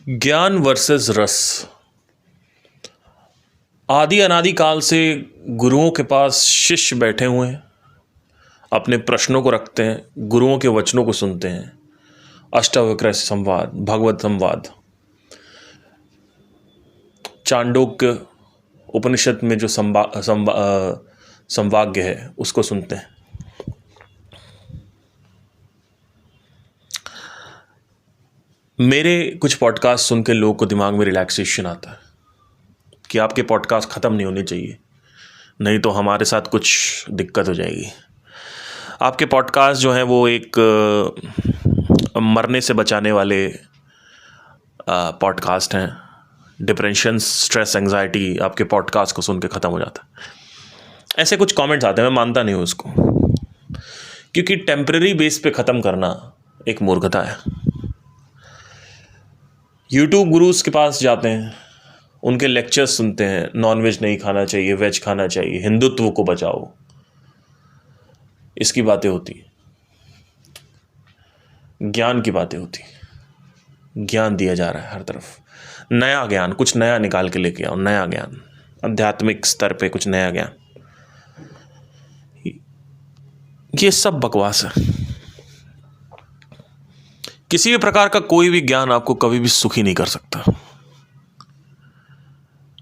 ज्ञान वर्सेस रस। आदि अनादि काल से गुरुओं के पास शिष्य बैठे हुए हैं, अपने प्रश्नों को रखते हैं, गुरुओं के वचनों को सुनते हैं। अष्टावक्र संवाद, भगवत संवाद, चांडोक्य उपनिषद में जो संवाग्य है उसको सुनते हैं। मेरे कुछ पॉडकास्ट सुन के लोगों को दिमाग में रिलैक्सेशन आता है कि आपके पॉडकास्ट ख़त्म नहीं होने चाहिए, नहीं तो हमारे साथ कुछ दिक्कत हो जाएगी। आपके पॉडकास्ट जो हैं वो एक मरने से बचाने वाले पॉडकास्ट हैं। डिप्रेशन, स्ट्रेस, एंजाइटी आपके पॉडकास्ट को सुन के ख़त्म हो जाता है। ऐसे कुछ कमेंट्स आते हैं, मैं मानता नहीं हूँ उसको, क्योंकि टेम्परेरी बेस पे ख़त्म करना एक मूर्खता है। यूट्यूब गुरुज के पास जाते हैं, उनके लेक्चर्स सुनते हैं, नॉनवेज नहीं खाना चाहिए, वेज खाना चाहिए, हिंदुत्व को बचाओ, इसकी बातें होती, ज्ञान की बातें होती। ज्ञान दिया जा रहा है हर तरफ, नया ज्ञान, कुछ नया निकाल के लेके आओ, नया ज्ञान, आध्यात्मिक स्तर पे कुछ नया ज्ञान। ये सब बकवास है। किसी भी प्रकार का कोई भी ज्ञान आपको कभी भी सुखी नहीं कर सकता।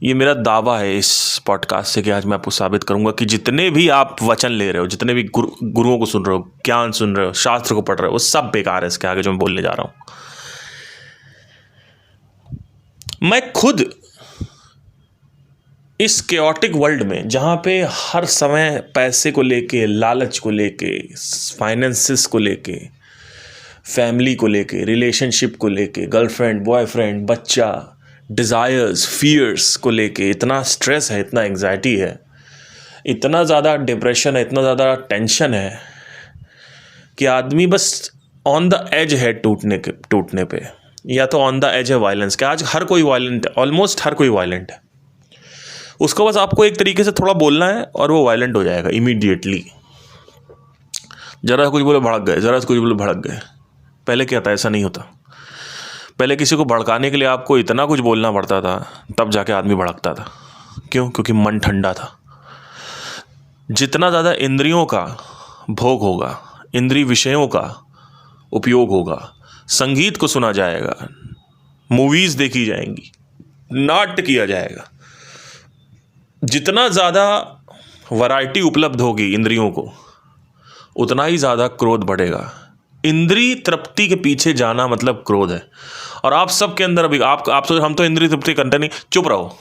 ये मेरा दावा है इस पॉडकास्ट से कि आज मैं आपको साबित करूंगा कि जितने भी आप वचन ले रहे हो, जितने भी गुरुओं को सुन रहे हो, ज्ञान सुन रहे हो, शास्त्र को पढ़ रहे हो, वो सब बेकार है इसके आगे जो मैं बोलने जा रहा हूं। मैं खुद इस केओटिक वर्ल्ड में, जहां पे हर समय पैसे को लेके, लालच को लेके, फाइनेंसिस को लेके, फैमिली को लेके, रिलेशनशिप को लेके, गर्लफ्रेंड, बॉयफ्रेंड, बच्चा, डिज़ायर्स, फियर्स को लेके इतना स्ट्रेस है, इतना एंग्जाइटी है, इतना ज़्यादा डिप्रेशन है, इतना ज़्यादा टेंशन है कि आदमी बस ऑन द एज है टूटने पे, या तो ऑन द एज है वायलेंस के। आज हर कोई वायलेंट है, ऑलमोस्ट हर कोई वायलेंट है। उसको बस आपको एक तरीके से थोड़ा बोलना है और वो वायलेंट हो जाएगा इमीडिएटली। ज़रा कुछ बोले भड़क गए, ज़रा कुछ बोले भड़क गए। पहले क्या था? ऐसा नहीं होता। पहले किसी को भड़काने के लिए आपको इतना कुछ बोलना पड़ता था, तब जाके आदमी भड़कता था। क्यों? क्योंकि मन ठंडा था। जितना ज़्यादा इंद्रियों का भोग होगा, इंद्रिय विषयों का उपयोग होगा, संगीत को सुना जाएगा, मूवीज़ देखी जाएंगी, नाट्य किया जाएगा, जितना ज़्यादा वैरायटी उपलब्ध होगी इंद्रियों को, उतना ही ज़्यादा क्रोध बढ़ेगा। इंद्रिय तृप्ति के पीछे जाना मतलब क्रोध है। और आप सब के अंदर अभी आप तो, हम तो इंद्रिय तृप्ति करते नहीं। चुप रहो,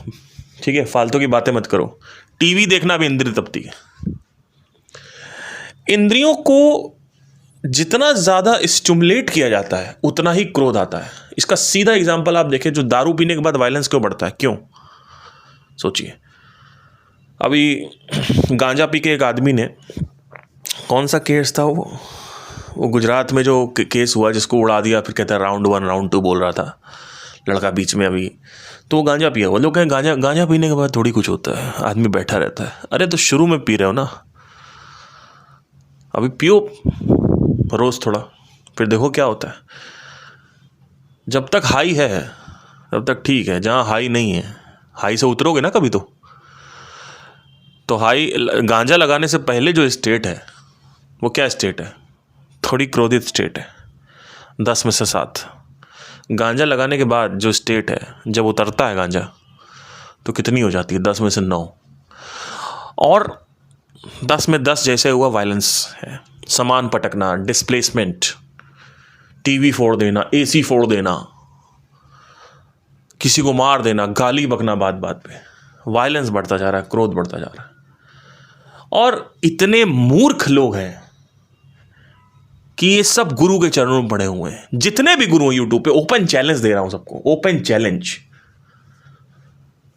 ठीक है? फालतू की बातें मत करो। टीवी देखना भी इंद्रिय तृप्ति है। इंद्रियों को जितना ज़्यादा स्टिमुलेट किया जाता है, उतना ही क्रोध आता है। इसका सीधा एग्जाम्पल आप देखें, जो दारू पीने के बाद वायलेंस क्यों बढ़ता है? क्यों? सोचिए। अभी गांजा पी के एक आदमी ने, कौन सा केस था वो गुजरात में जो केस हुआ, जिसको उड़ा दिया, फिर कहता है राउंड 1 राउंड 2 बोल रहा था लड़का बीच में अभी, तो वो गांजा पिया हुआ। लोग कहें गांजा पीने के बाद थोड़ी कुछ होता है, आदमी बैठा रहता है। अरे तो शुरू में पी रहे हो ना, अभी पियो रोज़ थोड़ा, फिर देखो क्या होता है। जब तक हाई है तब तक ठीक है, जहाँ हाई नहीं है, हाई से उतरोगे ना कभी तो हाई, गांजा लगाने से पहले जो स्टेट है वो क्या स्टेट है? थोड़ी क्रोधित स्टेट है, 10 में से 7। गांजा लगाने के बाद जो स्टेट है, जब उतरता है गांजा, तो कितनी हो जाती है? 10 में से 9। और 10 में 10 जैसे हुआ वायलेंस है, सामान पटकना, डिस्प्लेसमेंट, टीवी फोड़ देना, एसी फोड़ देना, किसी को मार देना, गाली बकना बात बात पे। वायलेंस बढ़ता जा रहा है, क्रोध बढ़ता जा रहा है। और इतने मूर्ख लोग हैं कि ये सब गुरु के चरणों में पड़े हुए हैं। जितने भी गुरु हैं यूट्यूब पे, ओपन चैलेंज दे रहा हूं सबको, ओपन चैलेंज।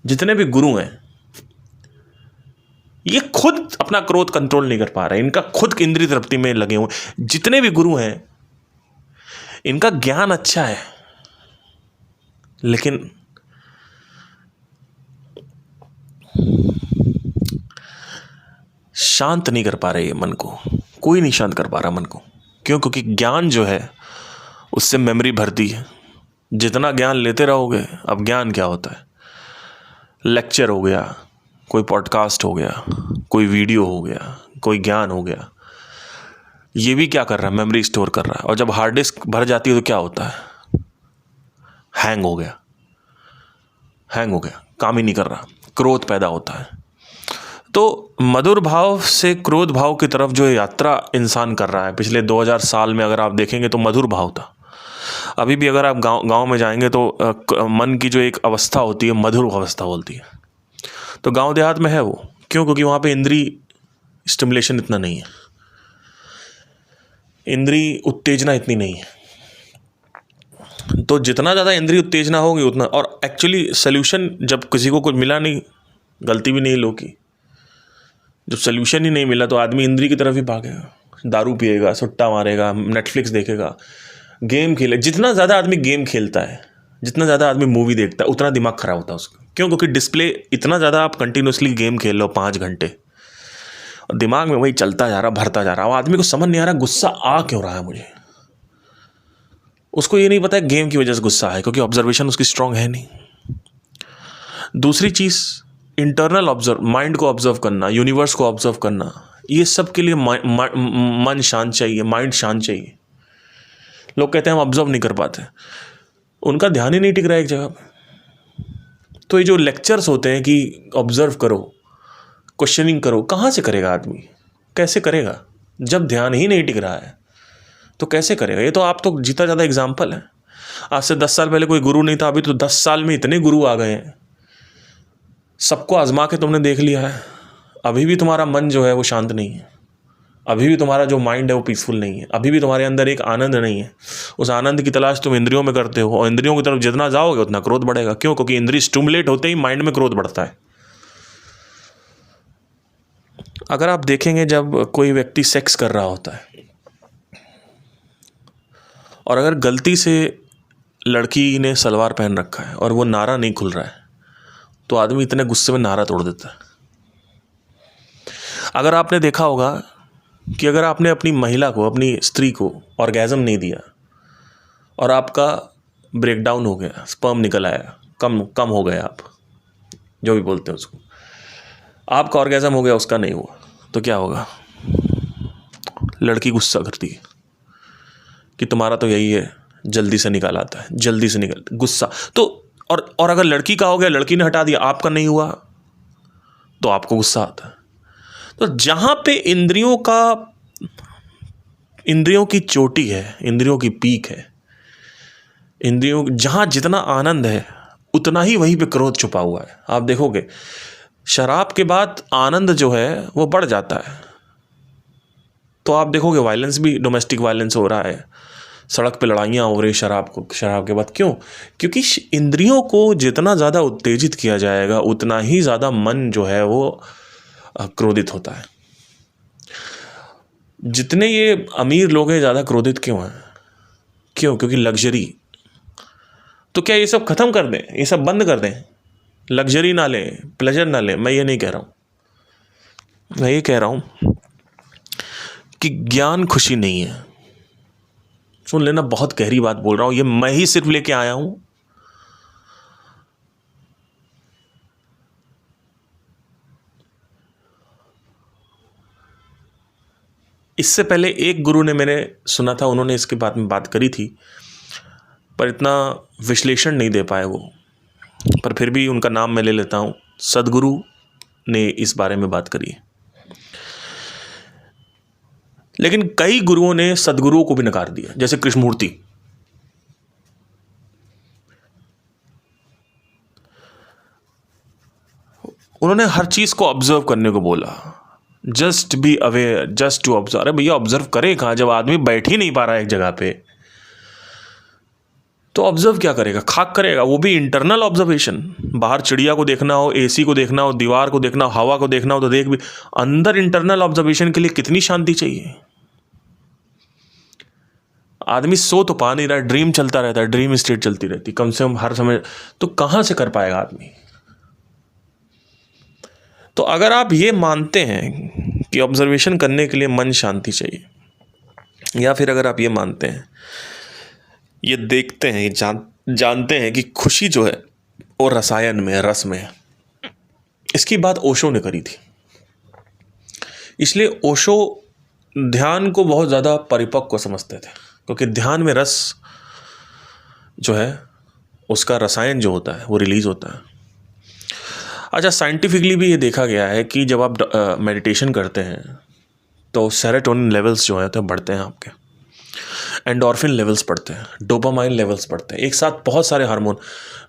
जितने भी गुरु हैं, ये खुद अपना क्रोध कंट्रोल नहीं कर पा रहे, इनका खुद इंद्रिय तृप्ति में लगे हुए। जितने भी गुरु हैं, इनका ज्ञान अच्छा है, लेकिन शांत नहीं कर पा रहे ये मन को। कोई नहीं शांत कर पा रहा मन को। क्यों? क्योंकि ज्ञान जो है उससे मेमोरी भरती है, जितना ज्ञान लेते रहोगे, अब ज्ञान क्या होता है, लेक्चर हो गया, कोई पॉडकास्ट हो गया, कोई वीडियो हो गया, कोई ज्ञान हो गया, ये भी क्या कर रहा है, मेमोरी स्टोर कर रहा है। और जब हार्ड डिस्क भर जाती है तो क्या होता है, हैंग हो गया, हैंग हो गया, काम ही नहीं कर रहा, क्रोध पैदा होता है। तो मधुर भाव से क्रोध भाव की तरफ जो यात्रा इंसान कर रहा है पिछले 2000 साल में, अगर आप देखेंगे तो मधुर भाव था। अभी भी अगर आप गांव में जाएंगे तो मन की जो एक अवस्था होती है मधुर अवस्था बोलती है। तो गांव देहात में है वो, क्यों? क्योंकि वहाँ पे इंद्री स्टिमुलेशन इतना नहीं है, इंद्री उत्तेजना इतनी नहीं है। तो जितना ज़्यादा इंद्रिय उत्तेजना होगी उतना, और एक्चुअली सोल्यूशन जब किसी को कुछ मिला नहीं, गलती भी नहीं लोग की, जब सोल्यूशन ही नहीं मिला तो आदमी इंद्रिय की तरफ ही भागेगा, दारू पिएगा, सुट्टा मारेगा, नेटफ्लिक्स देखेगा, गेम खेले। जितना ज़्यादा आदमी गेम खेलता है, जितना ज़्यादा आदमी मूवी देखता है, उतना दिमाग ख़राब होता है उसका। क्यों? क्योंकि डिस्प्ले इतना ज़्यादा, आप कंटिन्यूसली गेम खेल लो 5 घंटे और दिमाग में वही चलता जा रहा, भरता जा रहा। आदमी को समझ नहीं आ रहा गुस्सा आ क्यों रहा है मुझे, उसको ये नहीं पता है गेम की वजह से गुस्सा है, क्योंकि ऑब्जर्वेशन उसकी स्ट्रांग है नहीं। दूसरी चीज़, इंटरनल ऑब्जर्व, माइंड को ऑब्जर्व करना, यूनिवर्स को ऑब्जर्व करना, ये सब के लिए मन शांत चाहिए, माइंड शांत चाहिए। लोग कहते हैं हम ऑब्जर्व नहीं कर पाते, उनका ध्यान ही नहीं टिक रहा है एक जगह पे। तो ये जो लेक्चर्स होते हैं कि ऑब्जर्व करो, क्वेश्चनिंग करो, कहाँ से करेगा आदमी, कैसे करेगा? जब ध्यान ही नहीं टिक रहा है तो कैसे करेगा? ये तो आप तो जितना ज़्यादा एग्जाम्पल है। आज से 10 साल पहले कोई गुरु नहीं था, अभी तो 10 साल में इतने गुरु आ गए हैं, सबको आजमा के तुमने देख लिया है। अभी भी तुम्हारा मन जो है वो शांत नहीं है, अभी भी तुम्हारा जो माइंड है वो पीसफुल नहीं है, अभी भी तुम्हारे अंदर एक आनंद नहीं है। उस आनंद की तलाश तुम इंद्रियों में करते हो, और इंद्रियों की तरफ जितना जाओगे उतना क्रोध बढ़ेगा। क्यों? क्योंकि इंद्रिय स्टिमुलेट होते ही माइंड में क्रोध बढ़ता है। अगर आप देखेंगे, जब कोई व्यक्ति सेक्स कर रहा होता है और अगर गलती से लड़की ने सलवार पहन रखा है और वो नारा नहीं खुल रहा है, तो आदमी इतने गुस्से में नारा तोड़ देता है। अगर आपने देखा होगा कि अगर आपने अपनी महिला को, अपनी स्त्री को ऑर्गेज़म नहीं दिया और आपका ब्रेकडाउन हो गया, स्पर्म निकल आया, कम हो गए आप, जो भी बोलते हैं उसको, आपका ऑर्गेज़म हो गया, उसका नहीं हुआ, तो क्या होगा? लड़की गुस्सा करती है कि तुम्हारा तो यही है, जल्दी से निकाल आता है, जल्दी से निकल, गुस्सा। तो और अगर लड़की का हो गया, लड़की ने हटा दिया, आपका नहीं हुआ, तो आपको गुस्सा आता है। तो जहाँ पे इंद्रियों की चोटी है, इंद्रियों की पीक है, इंद्रियों जहाँ जितना आनंद है उतना ही वहीं पे क्रोध छुपा हुआ है। आप देखोगे शराब के बाद आनंद जो है वो बढ़ जाता है, तो आप देखोगे वायलेंस भी, डोमेस्टिक वायलेंस हो रहा है, सड़क पे लड़ाइयाँ हो रही शराब के बाद। क्यों? क्योंकि इंद्रियों को जितना ज़्यादा उत्तेजित किया जाएगा उतना ही ज़्यादा मन जो है वो क्रोधित होता है। जितने ये अमीर लोग हैं ज़्यादा क्रोधित क्यों हैं? क्यों? क्योंकि लग्जरी। तो क्या ये सब ख़त्म कर दें, ये सब बंद कर दें, लग्जरी ना लें, प्लेजर ना लें? मैं ये नहीं कह रहा हूँ, मैं ये कह रहा हूँ कि ज्ञान खुशी नहीं है। सुन लेना, बहुत गहरी बात बोल रहा हूँ, ये मैं ही सिर्फ लेके आया हूँ। इससे पहले एक गुरु ने, मैंने सुना था, उन्होंने इसके बारे में बात करी थी, पर इतना विश्लेषण नहीं दे पाए वो, पर फिर भी उनका नाम मैं ले लेता हूँ। सदगुरु ने इस बारे में बात करी है, लेकिन कई गुरुओं ने सदगुरुओं को भी नकार दिया, जैसे कृष्णमूर्ति। उन्होंने हर चीज को ऑब्जर्व करने को बोला, just be aware, just to observe. अरे भैया ऑब्जर्व करे कहाँ, जब आदमी बैठ ही नहीं पा रहा है एक जगह पे, तो ऑब्जर्व क्या करेगा? खाक करेगा, वो भी इंटरनल ऑब्जर्वेशन। बाहर चिड़िया को देखना हो, एसी को देखना हो, दीवार को देखना हो, हवा को देखना हो तो देख भी, अंदर इंटरनल ऑब्जर्वेशन के लिए कितनी शांति चाहिए। आदमी सो तो पा नहीं रहा, ड्रीम चलता रहता है, ड्रीम स्टेट चलती रहती कम से कम हर समय, तो कहाँ से कर पाएगा आदमी? तो अगर आप ये मानते हैं कि ऑब्जर्वेशन करने के लिए मन शांति चाहिए, या फिर अगर आप ये मानते हैं, ये देखते हैं, ये जानते हैं कि खुशी जो है वो रसायन में, रस में है। इसकी बात ओशो ने करी थी। इसलिए ओशो ध्यान को बहुत ज़्यादा परिपक्व समझते थे, क्योंकि ध्यान में रस जो है, उसका रसायन जो होता है वो रिलीज होता है। अच्छा, साइंटिफिकली भी ये देखा गया है कि जब आप मेडिटेशन करते हैं तो सेरोटोनिन लेवल्स जो है तो बढ़ते हैं, आपके एंडोर्फिन लेवल्स बढ़ते हैं, डोपामाइन लेवल्स बढ़ते हैं, एक साथ बहुत सारे हार्मोन,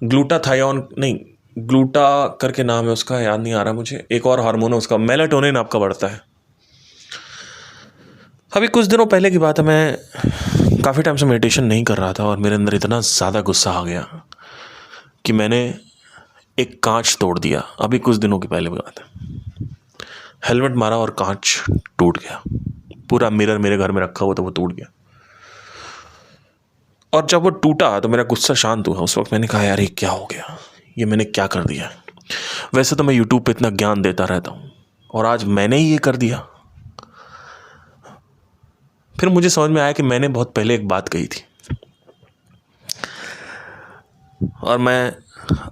ग्लूटाथायोन नहीं, ग्लूटा करके नाम है उसका, याद नहीं आ रहा मुझे, एक और हार्मोन है उसका, मेलाटोनिन आपका बढ़ता है। अभी कुछ दिनों पहले की बात है, मैं काफ़ी टाइम से मेडिटेशन नहीं कर रहा था और मेरे अंदर इतना ज़्यादा गुस्सा आ गया कि मैंने एक कांच तोड़ दिया। अभी कुछ दिनों की पहले की बात है, हेलमेट मारा और कांच टूट गया। पूरा मिरर मेरे घर में रखा हुआ था, वो टूट गया। और जब वो टूटा तो मेरा गुस्सा शांत हुआ। उस वक्त मैंने कहा, यार ये क्या हो गया, ये मैंने क्या कर दिया। वैसे तो मैं यूट्यूब पे इतना ज्ञान देता रहता हूँ और आज मैंने ही ये कर दिया। फिर मुझे समझ में आया कि मैंने बहुत पहले एक बात कही थी। और मैं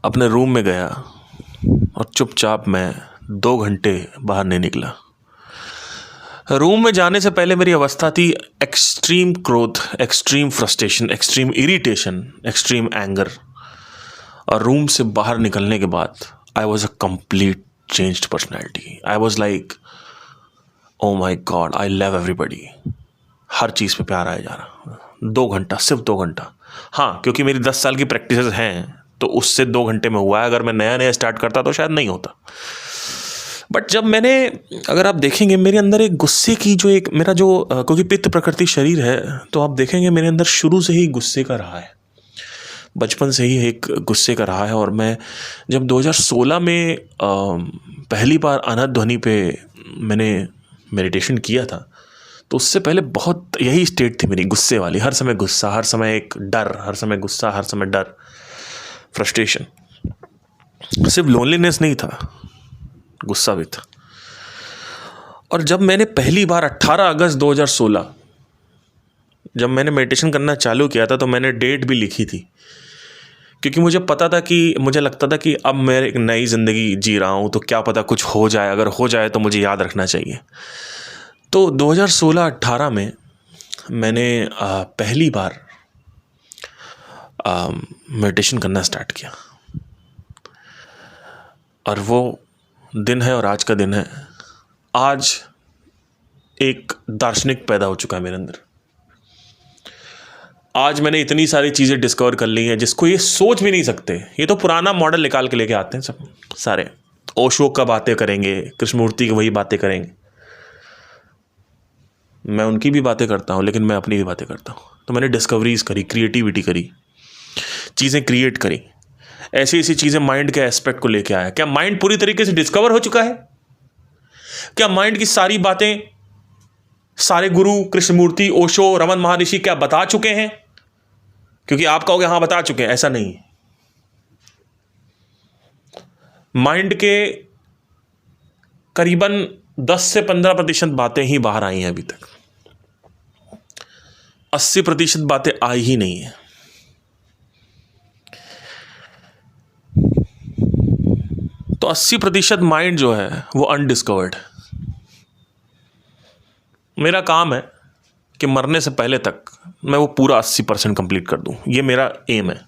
अपने रूम में गया और चुपचाप मैं 2 घंटे बाहर नहीं निकला। रूम में जाने से पहले मेरी अवस्था थी एक्सट्रीम क्रोध, extreme frustration, extreme irritation, extreme anger. और रूम से बाहर निकलने के बाद I was a complete changed personality. I was like, oh my God, I love everybody. हर चीज़ पे प्यार आया जा रहा। 2 घंटा, सिर्फ 2 घंटा। हाँ, क्योंकि मेरी 10 साल की प्रैक्टिस हैं तो उससे 2 घंटे में हुआ है। अगर मैं नया नया स्टार्ट करता तो शायद नहीं होता। बट जब मैंने, अगर आप देखेंगे मेरे अंदर एक गुस्से की जो एक मेरा जो क्योंकि पित्त प्रकृति शरीर है, तो आप देखेंगे मेरे अंदर शुरू से ही गुस्से का रहा है, बचपन से ही एक गुस्से का रहा है। और मैं जब 2016 में पहली बार अनहद ध्वनि पे मैंने मेडिटेशन किया था, तो उससे पहले बहुत यही स्टेट थी मेरी, गुस्से वाली। हर समय गुस्सा, हर समय एक डर, हर समय गुस्सा, हर समय डर, फ्रस्ट्रेशन। सिर्फ लोनलीनेस नहीं था, गुस्सा भी था। और जब मैंने पहली बार 18 अगस्त 2016 जब मैंने मेडिटेशन करना चालू किया था, तो मैंने डेट भी लिखी थी, क्योंकि मुझे पता था कि, मुझे लगता था कि अब मैं एक नई ज़िंदगी जी रहा हूँ, तो क्या पता कुछ हो जाए। अगर हो जाए तो मुझे याद रखना चाहिए। तो 2016-18 में मैंने पहली बार मेडिटेशन करना स्टार्ट किया। और वो दिन है, और आज का दिन है। आज एक दार्शनिक पैदा हो चुका है मेरे अंदर। आज मैंने इतनी सारी चीज़ें डिस्कवर कर ली हैं जिसको ये सोच भी नहीं सकते। ये तो पुराना मॉडल निकाल के लेके आते हैं सब सारे। ओशो का बातें करेंगे, कृष्णमूर्ति की वही बातें करेंगे। मैं उनकी भी बातें करता हूँ, लेकिन मैं अपनी भी बातें करता हूँ। तो मैंने डिस्कवरीज करी, क्रिएटिविटी करी, चीज़ें क्रिएट करी, ऐसी ऐसी चीज़ें माइंड के एस्पेक्ट को लेके आया। क्या माइंड पूरी तरीके से डिस्कवर हो चुका है? क्या माइंड की सारी बातें सारे गुरु, कृष्णमूर्ति, ओशो, रमन महर्षि क्या बता चुके हैं? क्योंकि आप कहोगे हाँ बता चुके हैं, ऐसा नहीं है। माइंड के करीबन 10 से 15% बातें ही बाहर आई हैं अभी तक। 80% बातें आई ही नहीं है। तो 80% माइंड जो है वो अनडिस्कवर्ड है। मेरा काम है कि मरने से पहले तक मैं वो पूरा 80% कंप्लीट कर दूं। ये मेरा एम है।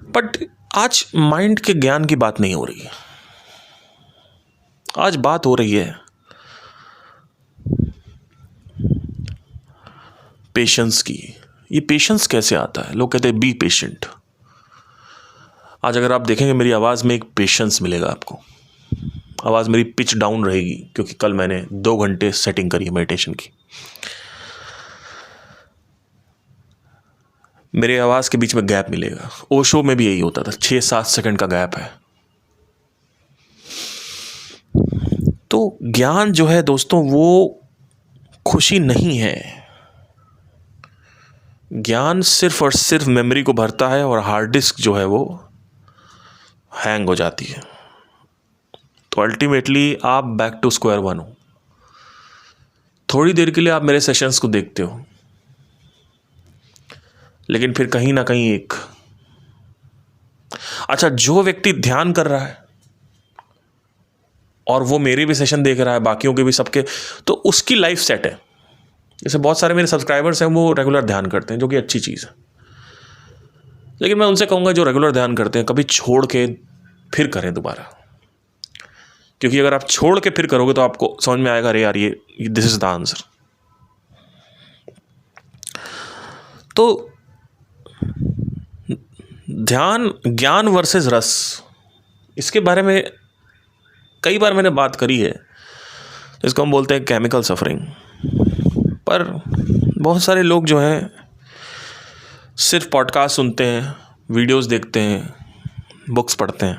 बट आज माइंड के ज्ञान की बात नहीं हो रही है। आज बात हो रही है पेशेंस की। ये पेशेंस कैसे आता है? लोग कहते हैं बी पेशेंट। आज अगर आप देखेंगे मेरी आवाज़ में एक पेशेंस मिलेगा आपको। आवाज़ मेरी पिच डाउन रहेगी, क्योंकि कल मैंने 2 घंटे सेटिंग करी है मेडिटेशन की। मेरे आवाज़ के बीच में गैप मिलेगा। ओशो में भी यही होता था, 6-7 सेकंड का गैप है। तो ज्ञान जो है दोस्तों, वो खुशी नहीं है। ज्ञान सिर्फ और सिर्फ मेमोरी को भरता है, और हार्ड डिस्क जो है वो हैंग हो जाती है। तो अल्टीमेटली आप बैक टू स्क्वायर वन हो। थोड़ी देर के लिए आप मेरे सेशंस को देखते हो, लेकिन फिर कहीं ना कहीं एक, अच्छा जो व्यक्ति ध्यान कर रहा है और वो मेरे भी सेशन देख रहा है, बाकियों के भी, सबके, तो उसकी लाइफ सेट है। जैसे बहुत सारे मेरे सब्सक्राइबर्स हैं वो रेगुलर ध्यान करते हैं, जो कि अच्छी चीज़ है, लेकिन मैं उनसे कहूँगा जो रेगुलर ध्यान करते हैं कभी छोड़ के फिर करें दोबारा, क्योंकि अगर आप छोड़ के फिर करोगे तो आपको समझ में आएगा, अरे यार ये दिस इज द आंसर। तो ध्यान, ज्ञान वर्सेस रस, इसके बारे में कई बार मैंने बात करी है। इसको हम बोलते हैं केमिकल सफरिंग। पर बहुत सारे लोग जो हैं सिर्फ पॉडकास्ट सुनते हैं, वीडियोस देखते हैं, बुक्स पढ़ते हैं,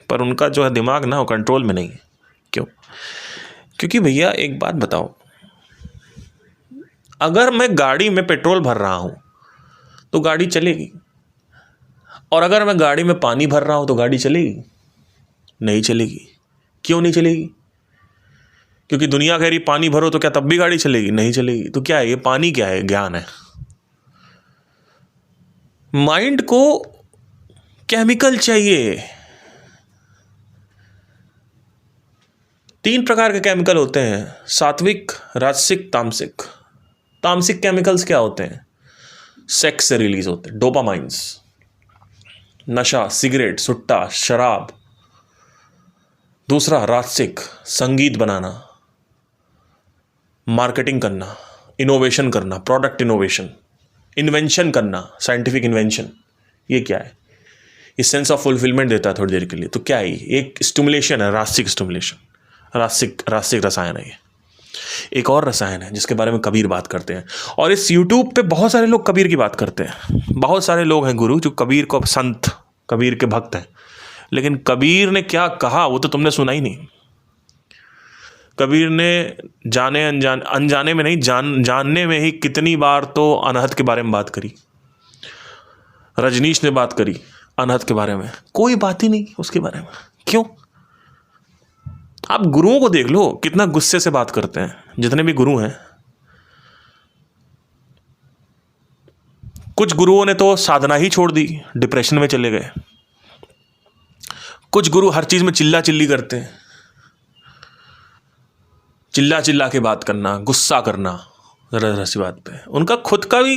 पर उनका जो है दिमाग ना वो कंट्रोल में नहीं है। क्यों? क्योंकि भैया एक बात बताओ, अगर मैं गाड़ी में पेट्रोल भर रहा हूँ तो गाड़ी चलेगी, और अगर मैं गाड़ी में पानी भर रहा हूँ तो गाड़ी चलेगी? नहीं चलेगी। क्यों नहीं चलेगी? क्योंकि दुनिया कह रही पानी भरो, तो क्या तब भी गाड़ी चलेगी? नहीं चलेगी। तो क्या है ये? पानी क्या है? ज्ञान है। माइंड को केमिकल चाहिए। 3 प्रकार के केमिकल होते हैं, सात्विक, राजसिक, तामसिक। तामसिक केमिकल्स क्या होते हैं? सेक्स से रिलीज होते हैं, डोपामाइंस, नशा, सिगरेट, सुट्टा, शराब। दूसरा राजसिक, संगीत बनाना, मार्केटिंग करना, इनोवेशन करना, प्रोडक्ट इनोवेशन, इन्वेंशन करना, साइंटिफिक इन्वेंशन। ये क्या है? ये सेंस ऑफ फुलफिलमेंट देता है थोड़ी देर के लिए। तो क्या है? एक स्टिमुलेशन है, राजसिक स्टिमुलेशन, राजसिक रसायन है ये। एक और रसायन है जिसके बारे में कबीर बात करते हैं, और इस यूट्यूब पे बहुत सारे लोग कबीर की बात करते हैं। बहुत सारे लोग हैं गुरु जो कबीर को संत, कबीर के भक्त हैं, लेकिन कबीर ने क्या कहा वो तो तुमने सुना ही नहीं। कबीर ने जाने अनजाने में नहीं, जानने में ही कितनी बार तो अनहद के बारे में बात करी। रजनीश ने बात करी अनहद के बारे में, कोई बात ही नहीं उसके बारे में। क्यों? आप गुरुओं को देख लो कितना गुस्से से बात करते हैं, जितने भी गुरु हैं। कुछ गुरुओं ने तो साधना ही छोड़ दी, डिप्रेशन में चले गए। कुछ गुरु हर चीज में चिल्ला चिल्ली करते हैं, चिल्ला चिल्ला के बात करना, गुस्सा करना जरा जरा सी बात पे। उनका खुद का भी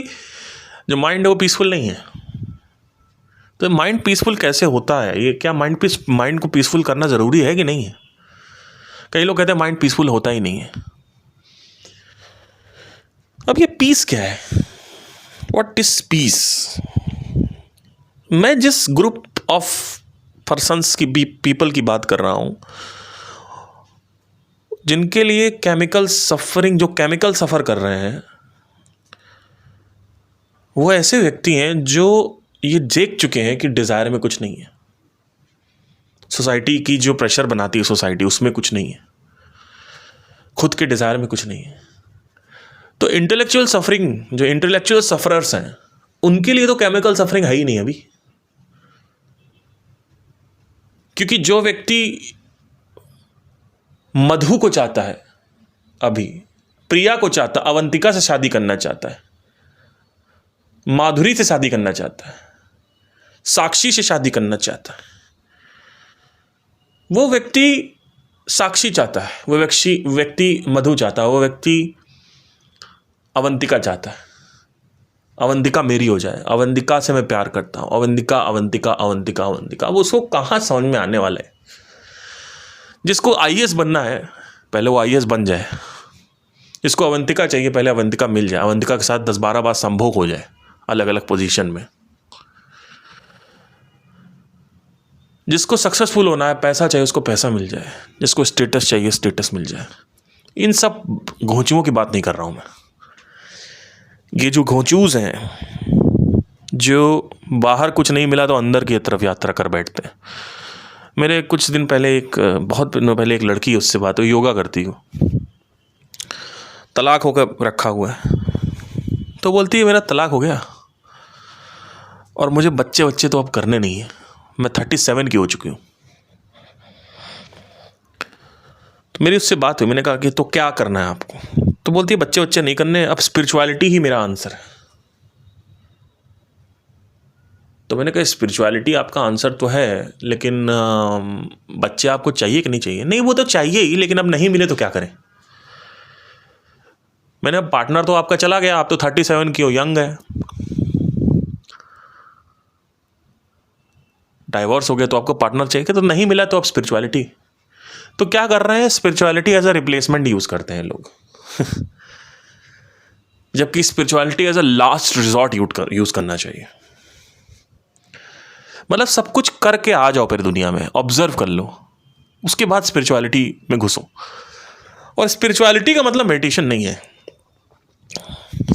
जो माइंड है वो पीसफुल नहीं है। तो माइंड पीसफुल कैसे होता है? ये क्या माइंड को पीसफुल करना ज़रूरी है कि नहीं है? कई लोग कहते हैं माइंड पीसफुल होता ही नहीं है। अब ये पीस क्या है? What is peace? मैं जिस ग्रुप ऑफ पर्सन्स की पीपल की बात कर रहा हूं, जिनके लिए केमिकल सफरिंग, जो केमिकल सफ़र कर रहे हैं, वो ऐसे व्यक्ति हैं जो ये देख चुके हैं कि डिज़ायर में कुछ नहीं है। सोसाइटी की जो प्रेशर बनाती है सोसाइटी, उसमें कुछ नहीं है। खुद के डिज़ायर में कुछ नहीं है। तो इंटेलेक्चुअल सफरिंग, जो इंटेलेक्चुअल सफरर्स हैं, उनके लिए तो केमिकल सफरिंग है ही नहीं अभी। क्योंकि जो व्यक्ति मधु को चाहता है, अभी प्रिया को चाहता, अवंतिका से शादी करना चाहता है, माधुरी से शादी करना चाहता है, साक्षी से शादी करना चाहता है, वो व्यक्ति साक्षी चाहता है, वो व्यक्ति मधु चाहता है, वो व्यक्ति अवंतिका चाहता है। अवंतिका मेरी हो जाए, अवंतिका से मैं प्यार करता हूँ, अवंतिका अवंतिका अवंतिका अवंतिका। अब उसको कहाँ समझ में आने वाला है? जिसको आईएएस बनना है पहले वो आईएएस बन जाए, जिसको अवंतिका चाहिए पहले अवंतिका मिल जाए, अवंतिका के साथ 10-12 बार संभोग हो जाए अलग अलग पोजीशन में। जिसको सक्सेसफुल होना है, पैसा चाहिए उसको पैसा मिल जाए, जिसको स्टेटस चाहिए स्टेटस मिल जाए। इन सब घोंचुओं की बात नहीं कर रहा हूँ मैं। ये जो घोंचूज हैं, जो बाहर कुछ नहीं मिला तो अंदर की तरफ यात्रा कर बैठते हैं। मेरे कुछ दिन पहले बहुत दिनों पहले एक लड़की, उससे बात हुई, योगा करती हो, तलाक होकर रखा हुआ है। तो बोलती है मेरा तलाक हो गया और मुझे बच्चे तो अब करने नहीं है, मैं 37 की हो चुकी हूँ। तो मेरी उससे बात हुई, मैंने कहा कि तो क्या करना है आपको? तो बोलती है बच्चे नहीं करने, अब स्पिरिचुअलिटी ही मेरा आंसर है। तो मैंने कहा स्पिरिचुअलिटी आपका आंसर तो है, लेकिन बच्चे आपको चाहिए कि नहीं चाहिए? नहीं, वो तो चाहिए ही, लेकिन अब नहीं मिले तो क्या करें? मैंने, अब पार्टनर तो आपका चला गया, आप तो 37 की हो, यंग है, डाइवोर्स हो गया, तो आपको पार्टनर चाहिए, तो नहीं मिला तो अब स्पिरिचुअलिटी। तो क्या कर रहे हैं, spirituality as a replacement use करते हैं लोग जबकि spirituality as a last resort use करना चाहिए। मतलब सब कुछ करके आ जाओ फिर दुनिया में, ऑब्जर्व कर लो, उसके बाद स्पिरिचुअलिटी में घुसो। और स्पिरिचुअलिटी का मतलब मेडिटेशन नहीं है।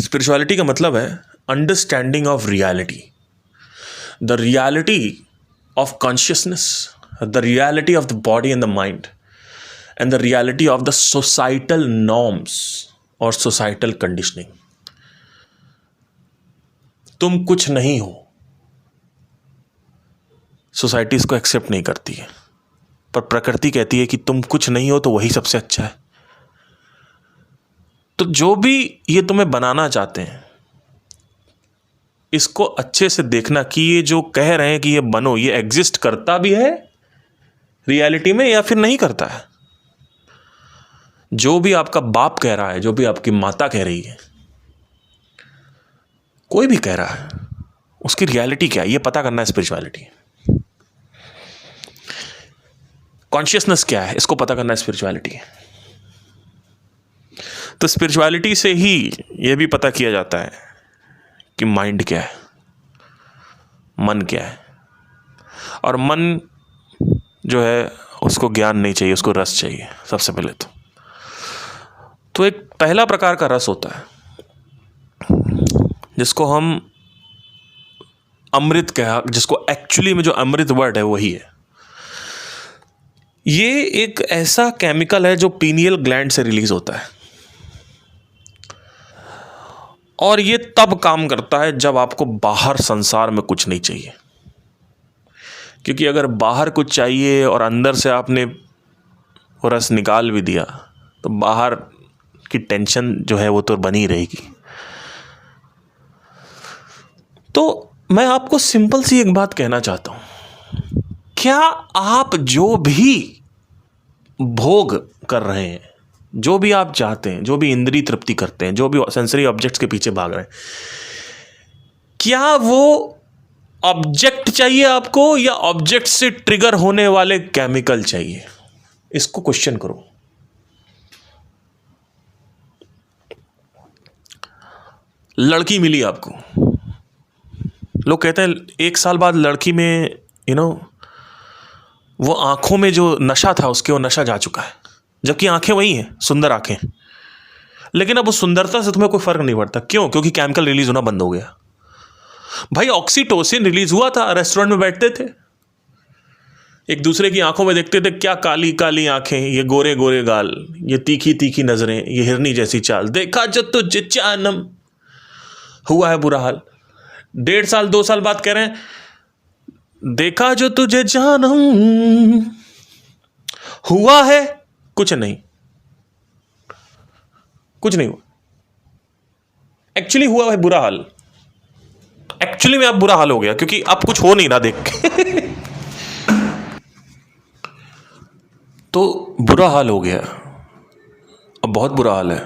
स्पिरिचुअलिटी का मतलब है understanding of reality, the reality of consciousness, the reality of the body and the mind, and the reality of the societal norms और सोसाइटल कंडीशनिंग। तुम कुछ नहीं हो, सोसाइटी इसको एक्सेप्ट नहीं करती है, पर प्रकृति कहती है कि तुम कुछ नहीं हो तो वही सबसे अच्छा है। तो जो भी ये तुम्हें बनाना चाहते हैं, इसको अच्छे से देखना कि ये जो कह रहे हैं कि ये बनो, ये एग्जिस्ट करता भी है रियलिटी में या फिर नहीं करता है। जो भी आपका बाप कह रहा है, जो भी आपकी माता कह रही है, कोई भी कह रहा है, उसकी रियलिटी क्या है ये पता करना है स्पिरिचुअलिटी। कॉन्शियसनेस क्या है इसको पता करना है स्पिरिचुअलिटी। तो स्पिरिचुअलिटी से ही यह भी पता किया जाता है कि माइंड क्या है, मन क्या है। और मन जो है उसको ज्ञान नहीं चाहिए, उसको रस चाहिए सबसे पहले तो एक पहला प्रकार का रस होता है जिसको हम अमृत कहा, जिसको एक्चुअली में जो अमृत वर्ड है वही है। ये एक ऐसा केमिकल है जो पीनियल ग्लैंड से रिलीज होता है, और ये तब काम करता है जब आपको बाहर संसार में कुछ नहीं चाहिए। क्योंकि अगर बाहर कुछ चाहिए और अंदर से आपने वो रस निकाल भी दिया तो बाहर की टेंशन जो है वो तो बनी रहेगी। तो मैं आपको सिंपल सी एक बात कहना चाहता हूं, क्या आप जो भी भोग कर रहे हैं, जो भी आप चाहते हैं, जो भी इंद्रिय तृप्ति करते हैं, जो भी सेंसरी ऑब्जेक्ट्स के पीछे भाग रहे हैं, क्या वो ऑब्जेक्ट चाहिए आपको या ऑब्जेक्ट से ट्रिगर होने वाले केमिकल चाहिए? इसको क्वेश्चन करो। लड़की मिली आपको, लोग कहते हैं 1 साल बाद लड़की में वो आंखों में जो नशा था उसके वो नशा जा चुका है, जबकि आंखें वही हैं, सुंदर आंखें, लेकिन अब उस सुंदरता से तुम्हें कोई फर्क नहीं पड़ता। क्यों? क्योंकि केमिकल रिलीज होना बंद हो गया। भाई ऑक्सीटोसिन रिलीज हुआ था, रेस्टोरेंट में बैठते थे, एक दूसरे की आंखों में देखते थे, क्या काली काली आंखें, ये गोरे गोरे गाल, ये तीखी तीखी नजरें, ये हिरनी जैसी चाल, देखा जो तुझे जानम, हुआ है बुरा हाल। 1.5 साल 2 साल बाद कह रहे हैं देखा जो तुझे जानम, हुआ है कुछ नहीं, कुछ नहीं हुआ। एक्चुअली हुआ है बुरा हाल, एक्चुअली में अब बुरा हाल हो गया क्योंकि अब कुछ हो नहीं रहा देख के तो बुरा हाल हो गया, अब बहुत बुरा हाल है,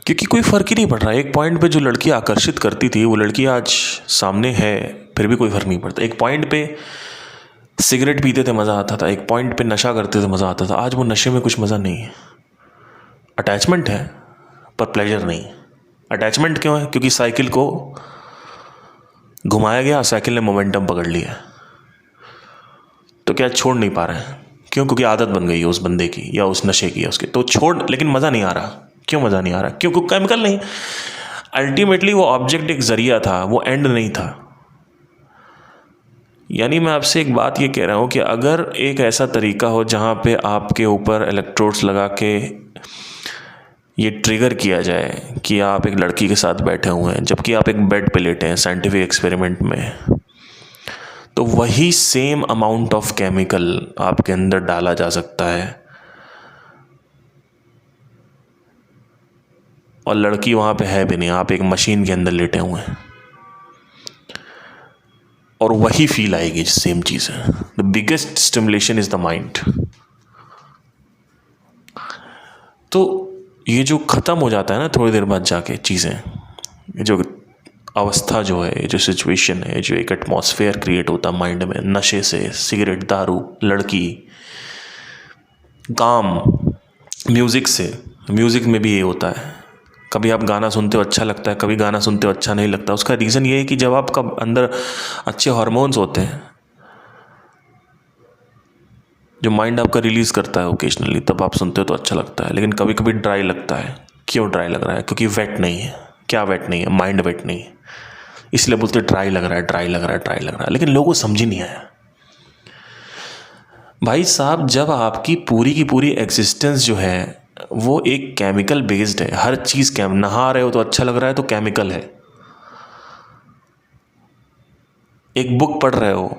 क्योंकि कोई फर्क ही नहीं पड़ रहा। एक पॉइंट पे जो लड़की आकर्षित करती थी वो लड़की आज सामने है, फिर भी कोई फर्क नहीं पड़ता। एक पॉइंट पे सिगरेट पीते थे मज़ा आता था, एक पॉइंट पे नशा करते थे मज़ा आता था, आज वो नशे में कुछ मज़ा नहीं है। अटैचमेंट है पर प्लेजर नहीं। अटैचमेंट क्यों है? क्योंकि साइकिल को घुमाया गया, साइकिल ने मोमेंटम पकड़ लिया, तो क्या छोड़ नहीं पा रहे हैं? क्यों? क्योंकि आदत बन गई है उस बंदे की या उस नशे की या उसकी, तो छोड़, लेकिन मज़ा नहीं आ रहा। क्यों मज़ा नहीं आ रहा? क्योंकि केमिकल नहीं। अल्टीमेटली वो ऑब्जेक्ट एक जरिया था, वो एंड नहीं था। यानी मैं आपसे एक बात ये कह रहा हूँ कि अगर एक ऐसा तरीका हो जहाँ पे आपके ऊपर इलेक्ट्रोड्स लगा के ये ट्रिगर किया जाए कि आप एक लड़की के साथ बैठे हुए हैं जबकि आप एक बेड पे लेटे हैं साइंटिफिक एक्सपेरिमेंट में, तो वही सेम अमाउंट ऑफ केमिकल आपके अंदर डाला जा सकता है और लड़की वहाँ पे है भी नहीं, आप एक मशीन के अंदर लेटे हुए हैं। और वही फील आएगी, सेम चीज़ है। The biggest stimulation is the mind. तो ये जो ख़त्म हो जाता है ना थोड़ी देर बाद जाके चीज़ें, ये जो अवस्था जो है, जो सिचुएशन है, जो एक एटमॉस्फेयर क्रिएट होता है माइंड में, नशे से, सिगरेट, दारू, लड़की, काम, म्यूज़िक से। म्यूज़िक में भी ये होता है, कभी आप गाना सुनते हो अच्छा लगता है, कभी गाना सुनते हो अच्छा नहीं लगता। उसका रीज़न ये है कि जब आपका अंदर अच्छे हार्मोन्स होते हैं जो माइंड आपका रिलीज़ करता है ओकेजनली, तब आप सुनते हो तो अच्छा लगता है। लेकिन कभी कभी ड्राई लगता है। क्यों ड्राई लग रहा है? क्योंकि वेट नहीं है। क्या वेट नहीं है? माइंड वेट नहीं है, इसलिए बोलते ड्राई लग रहा है, ड्राई लग रहा है, ड्राई लग रहा है। लेकिन लोगों को समझ ही नहीं आया भाई साहब, जब आपकी पूरी की पूरी एग्जिस्टेंस जो है वो एक केमिकल बेस्ड है। हर चीज़ नहा रहे हो तो अच्छा लग रहा है तो केमिकल है। एक बुक पढ़ रहे हो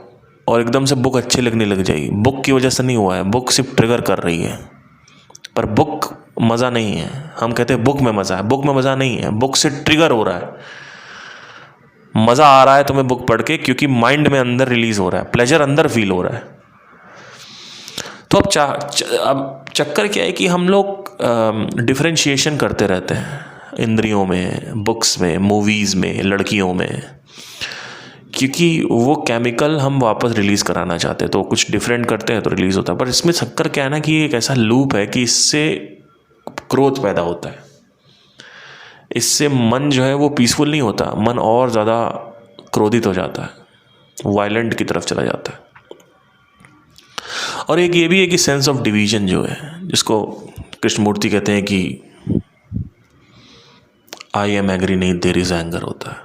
और एकदम से बुक अच्छी लगने लग जाएगी, बुक की वजह से नहीं हुआ है, बुक सिर्फ ट्रिगर कर रही है। पर बुक मज़ा नहीं है। हम कहते हैं बुक में मज़ा है, बुक में मज़ा नहीं है, बुक से ट्रिगर हो रहा है। मज़ा आ रहा है तुम्हें बुक पढ़ के क्योंकि माइंड में अंदर रिलीज हो रहा है, प्लेजर अंदर फील हो रहा है। तो अब चक्कर क्या है कि हम लोग डिफरेंशिएशन करते रहते हैं इंद्रियों में, बुक्स में, मूवीज़ में, लड़कियों में, क्योंकि वो केमिकल हम वापस रिलीज़ कराना चाहते हैं। तो कुछ डिफरेंट करते हैं तो रिलीज़ होता है। पर इसमें चक्कर क्या है ना कि एक ऐसा लूप है कि इससे क्रोध पैदा होता है। इससे मन जो है वो पीसफुल नहीं होता, मन और ज़्यादा क्रोधित हो जाता है, वायलेंट की तरफ चला जाता है। और एक ये भी है कि सेंस ऑफ डिवीजन जो है, जिसको कृष्णमूर्ति कहते हैं कि आई एम एग्री नहीं, देयर इज एंगर होता है।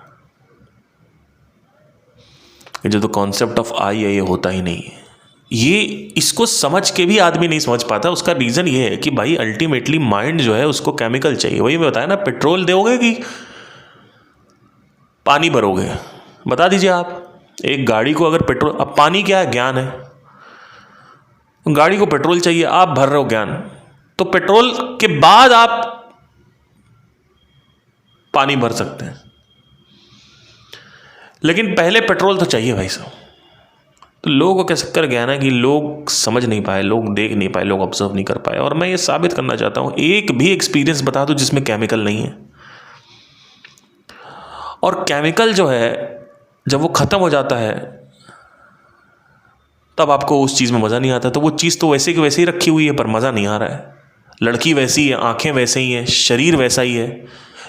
जो तो कॉन्सेप्ट ऑफ आई है ये होता ही नहीं है। ये इसको समझ के भी आदमी नहीं समझ पाता। उसका रीज़न ये है कि भाई अल्टीमेटली माइंड जो है उसको केमिकल चाहिए। वही मैं बताया ना, पेट्रोल दोगे कि पानी भरोगे? बता दीजिए आप। एक गाड़ी को अगर पेट्रोल, अब पानी क्या है? ज्ञान है। गाड़ी को पेट्रोल चाहिए, आप भर रहे हो ज्ञान, तो पेट्रोल के बाद आप पानी भर सकते हैं, लेकिन पहले पेट्रोल तो चाहिए भाई साहब। तो लोगों को क्या चक्कर गया ना कि लोग समझ नहीं पाए, लोग देख नहीं पाए, लोग ऑब्जर्व नहीं कर पाए। और मैं ये साबित करना चाहता हूं, एक भी एक्सपीरियंस बता दो जिसमें केमिकल नहीं है। और केमिकल जो है जब वो खत्म हो जाता है तब आपको उस चीज़ में मज़ा नहीं आता। तो वो चीज़ तो वैसे की वैसे ही रखी हुई है पर मज़ा नहीं आ रहा है। लड़की वैसी है, आंखें वैसे ही हैं, शरीर वैसा ही है,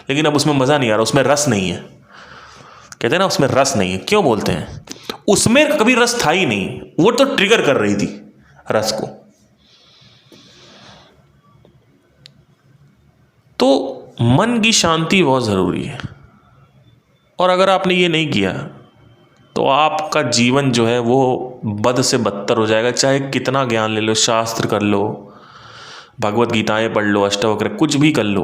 लेकिन अब उसमें मज़ा नहीं आ रहा, उसमें रस नहीं है। कहते हैं ना उसमें रस नहीं है। क्यों बोलते हैं? उसमें कभी रस था ही नहीं, वो तो ट्रिगर कर रही थी रस को। तो मन की शांति बहुत ज़रूरी है। और अगर आपने ये नहीं किया तो आपका जीवन जो है वो बद से बदतर हो जाएगा। चाहे कितना ज्ञान ले लो, शास्त्र कर लो, भगवत गीताएं पढ़ लो, अष्टवक्र, कुछ भी कर लो,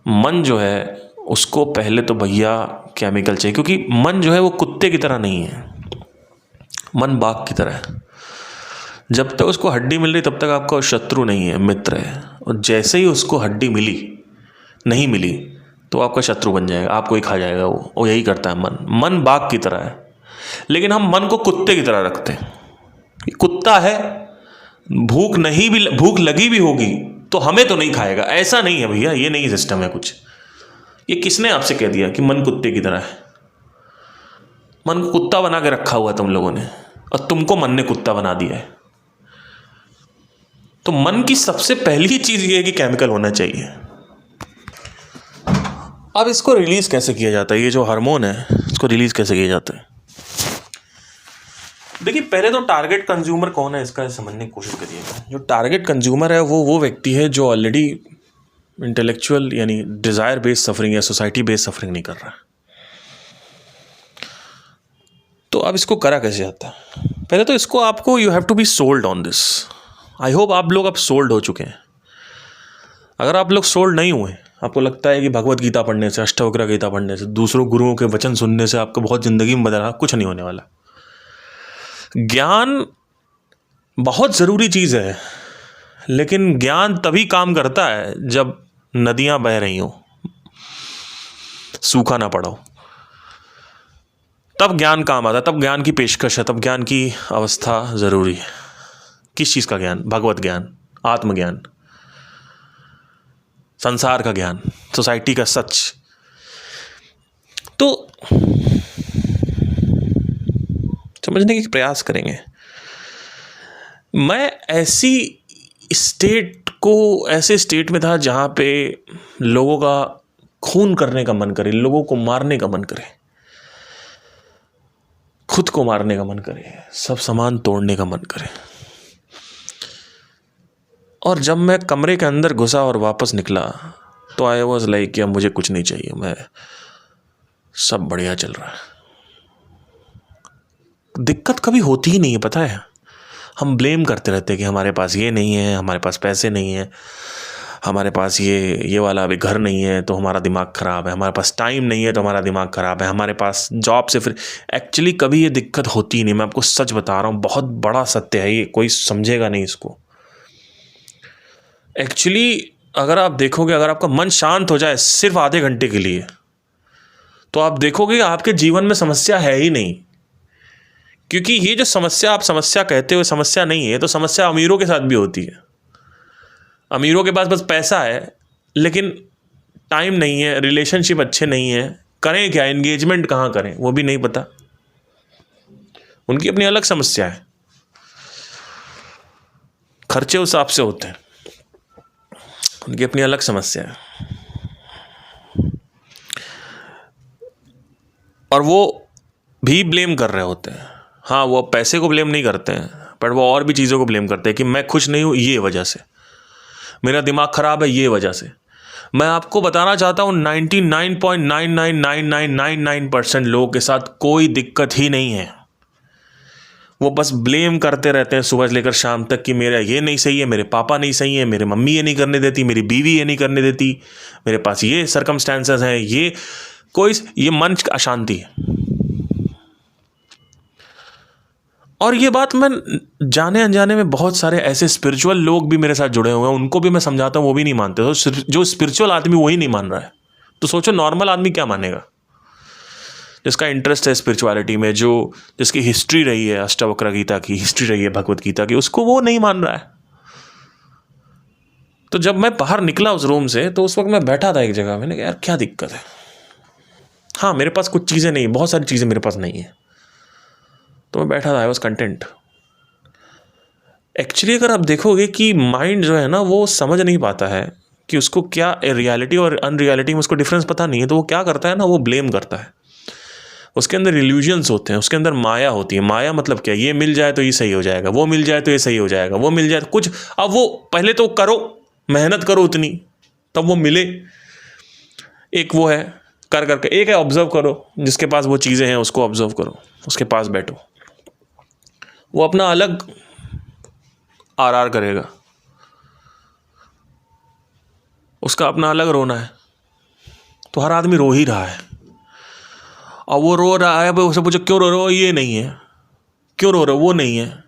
मन जो है उसको पहले तो भैया केमिकल चाहिए। क्योंकि मन जो है वो कुत्ते की तरह नहीं है, मन बाघ की तरह है। जब तक उसको हड्डी मिल रही तब तक आपका शत्रु नहीं है, मित्र है। और जैसे ही उसको हड्डी मिली, नहीं मिली, तो आपका शत्रु बन जाएगा, आपको ही खा जाएगा वो यही करता है मन। मन बाघ की तरह है, लेकिन हम मन को कुत्ते की तरह रखते हैं। कुत्ता है, भूख लगी भी होगी तो हमें तो नहीं खाएगा। ऐसा नहीं है भैया, ये नहीं सिस्टम है कुछ। ये किसने आपसे कह दिया कि मन कुत्ते की तरह है? मन को कुत्ता बना के रखा हुआ तुम लोगों ने, और तुमको मन ने कुत्ता बना दिया है। तो मन की सबसे पहली चीज ये है कि केमिकल होना चाहिए। अब इसको रिलीज कैसे किया जाता है? ये जो हार्मोन है इसको रिलीज कैसे किया जाता है? देखिए, पहले तो टारगेट कंज्यूमर कौन है इसका समझने की कोशिश करिएगा। जो टारगेट कंज्यूमर है वो व्यक्ति है जो ऑलरेडी इंटेलेक्चुअल यानी डिजायर बेस्ड सफरिंग या सोसाइटी बेस्ड सफरिंग नहीं कर रहा। तो अब इसको करा कैसे जाता है? पहले तो इसको आपको you have to be sold on this. I hope आप लोग अब सोल्ड हो चुके हैं। अगर आप लोग सोल्ड नहीं हुए, आपको लगता है कि भगवत गीता पढ़ने से, अष्टवक्र गीता पढ़ने से, दूसरों गुरुओं के वचन सुनने से आपको बहुत ज़िंदगी में बदला, कुछ नहीं होने वाला। ज्ञान बहुत ज़रूरी चीज़ है, लेकिन ज्ञान तभी काम करता है जब नदियाँ बह रही हों, सूखा ना पड़ा हो। तब ज्ञान काम आता है, तब ज्ञान की पेशकश है, तब ज्ञान की अवस्था ज़रूरी है। किस चीज़ का ज्ञान? भगवत ज्ञान, आत्मज्ञान, संसार का ज्ञान, सोसाइटी का सच। तो समझने की प्रयास करेंगे। मैं ऐसे स्टेट में था जहाँ पे लोगों का खून करने का मन करे, लोगों को मारने का मन करे, खुद को मारने का मन करे, सब सामान तोड़ने का मन करे। और जब मैं कमरे के अंदर घुसा और वापस निकला तो आई वॉज लाइक कि अब मुझे कुछ नहीं चाहिए, मैं सब बढ़िया चल रहा है। दिक्कत कभी होती ही नहीं है, पता है। हम ब्लेम करते रहते हैं कि हमारे पास ये नहीं है, हमारे पास पैसे नहीं है, हमारे पास ये वाला अभी घर नहीं है तो हमारा दिमाग ख़राब है, हमारे पास टाइम नहीं है तो हमारा दिमाग ख़राब है, हमारे पास जॉब से फिर एक्चुअली कभी ये दिक्कत होती ही नहीं। मैं आपको सच बता रहा हूँ, बहुत बड़ा सत्य है ये, कोई समझेगा नहीं इसको। एक्चुअली अगर आप देखोगे, अगर आपका मन शांत हो जाए सिर्फ आधे घंटे के लिए, तो आप देखोगे आपके जीवन में समस्या है ही नहीं। क्योंकि ये जो समस्या आप समस्या कहते हो, समस्या नहीं है। तो समस्या अमीरों के साथ भी होती है। अमीरों के पास बस पैसा है लेकिन टाइम नहीं है, रिलेशनशिप अच्छे नहीं है, करें क्या, एंगेजमेंट कहाँ करें वो भी नहीं पता। उनकी अपनी अलग समस्या है, खर्चे उस हिसाब से होते हैं, उनकी अपनी अलग समस्या है। और वो भी ब्लेम कर रहे होते हैं। हाँ, वो पैसे को ब्लेम नहीं करते हैं, पर वो और भी चीज़ों को ब्लेम करते हैं कि मैं खुश नहीं हूँ ये वजह से, मेरा दिमाग ख़राब है ये वजह से। मैं आपको बताना चाहता हूँ 99.999999% लोगों के साथ कोई दिक्कत ही नहीं है। वो बस ब्लेम करते रहते हैं सुबह से लेकर शाम तक कि मेरा ये नहीं सही है, मेरे पापा नहीं सही है, मेरे मम्मी ये नहीं करने देती, मेरी बीवी ये नहीं करने देती, मेरे पास ये सर्कमस्टेंसेस हैं, ये मन की अशांति है। और ये बात मैं जाने अनजाने में बहुत सारे ऐसे स्पिरिचुअल लोग भी मेरे साथ जुड़े हुए हैं, उनको भी मैं समझाता हूँ, वो भी नहीं मानते। तो जो स्पिरिचुअल आदमी वही नहीं मान रहा है, तो सोचो नॉर्मल आदमी क्या मानेगा, जिसका इंटरेस्ट है स्पिरिचुअलिटी में, जिसकी हिस्ट्री रही है, अष्टावक्र गीता की हिस्ट्री रही है, भगवत गीता की, उसको वो नहीं मान रहा है। तो जब मैं बाहर निकला उस रूम से, तो उस वक्त मैं बैठा था एक जगह, मैंने कहा यार क्या दिक्कत है। हाँ, मेरे पास कुछ चीज़ें नहीं, बहुत सारी चीज़ें मेरे पास नहीं है, तो मैं बैठा था, आई वॉज कंटेंट। एक्चुअली अगर आप देखोगे कि माइंड जो है ना, वो समझ नहीं पाता है कि उसको क्या रियलिटी और अनरियलिटी में उसको डिफरेंस पता नहीं है, तो वो क्या करता है ना, वो ब्लेम करता है। उसके अंदर इल्यूजन्स होते हैं, उसके अंदर माया होती है। माया मतलब क्या, ये मिल जाए तो ये सही हो जाएगा, वो मिल जाए तो ये सही हो जाएगा, वो मिल जाए तो कुछ। अब वो पहले तो करो, मेहनत करो उतनी, तब वो मिले। एक वो है कर करके, एक है ऑब्जर्व करो, जिसके पास वो चीज़ें हैं उसको ऑब्जर्व करो, उसके पास बैठो, वो अपना अलग आर करेगा, उसका अपना अलग रोना है। तो हर आदमी रो ही रहा है, और वो रो रहा है, उसे पूछो क्यों रो रहे हो, ये नहीं है, क्यों रो रहे हो, वो नहीं है,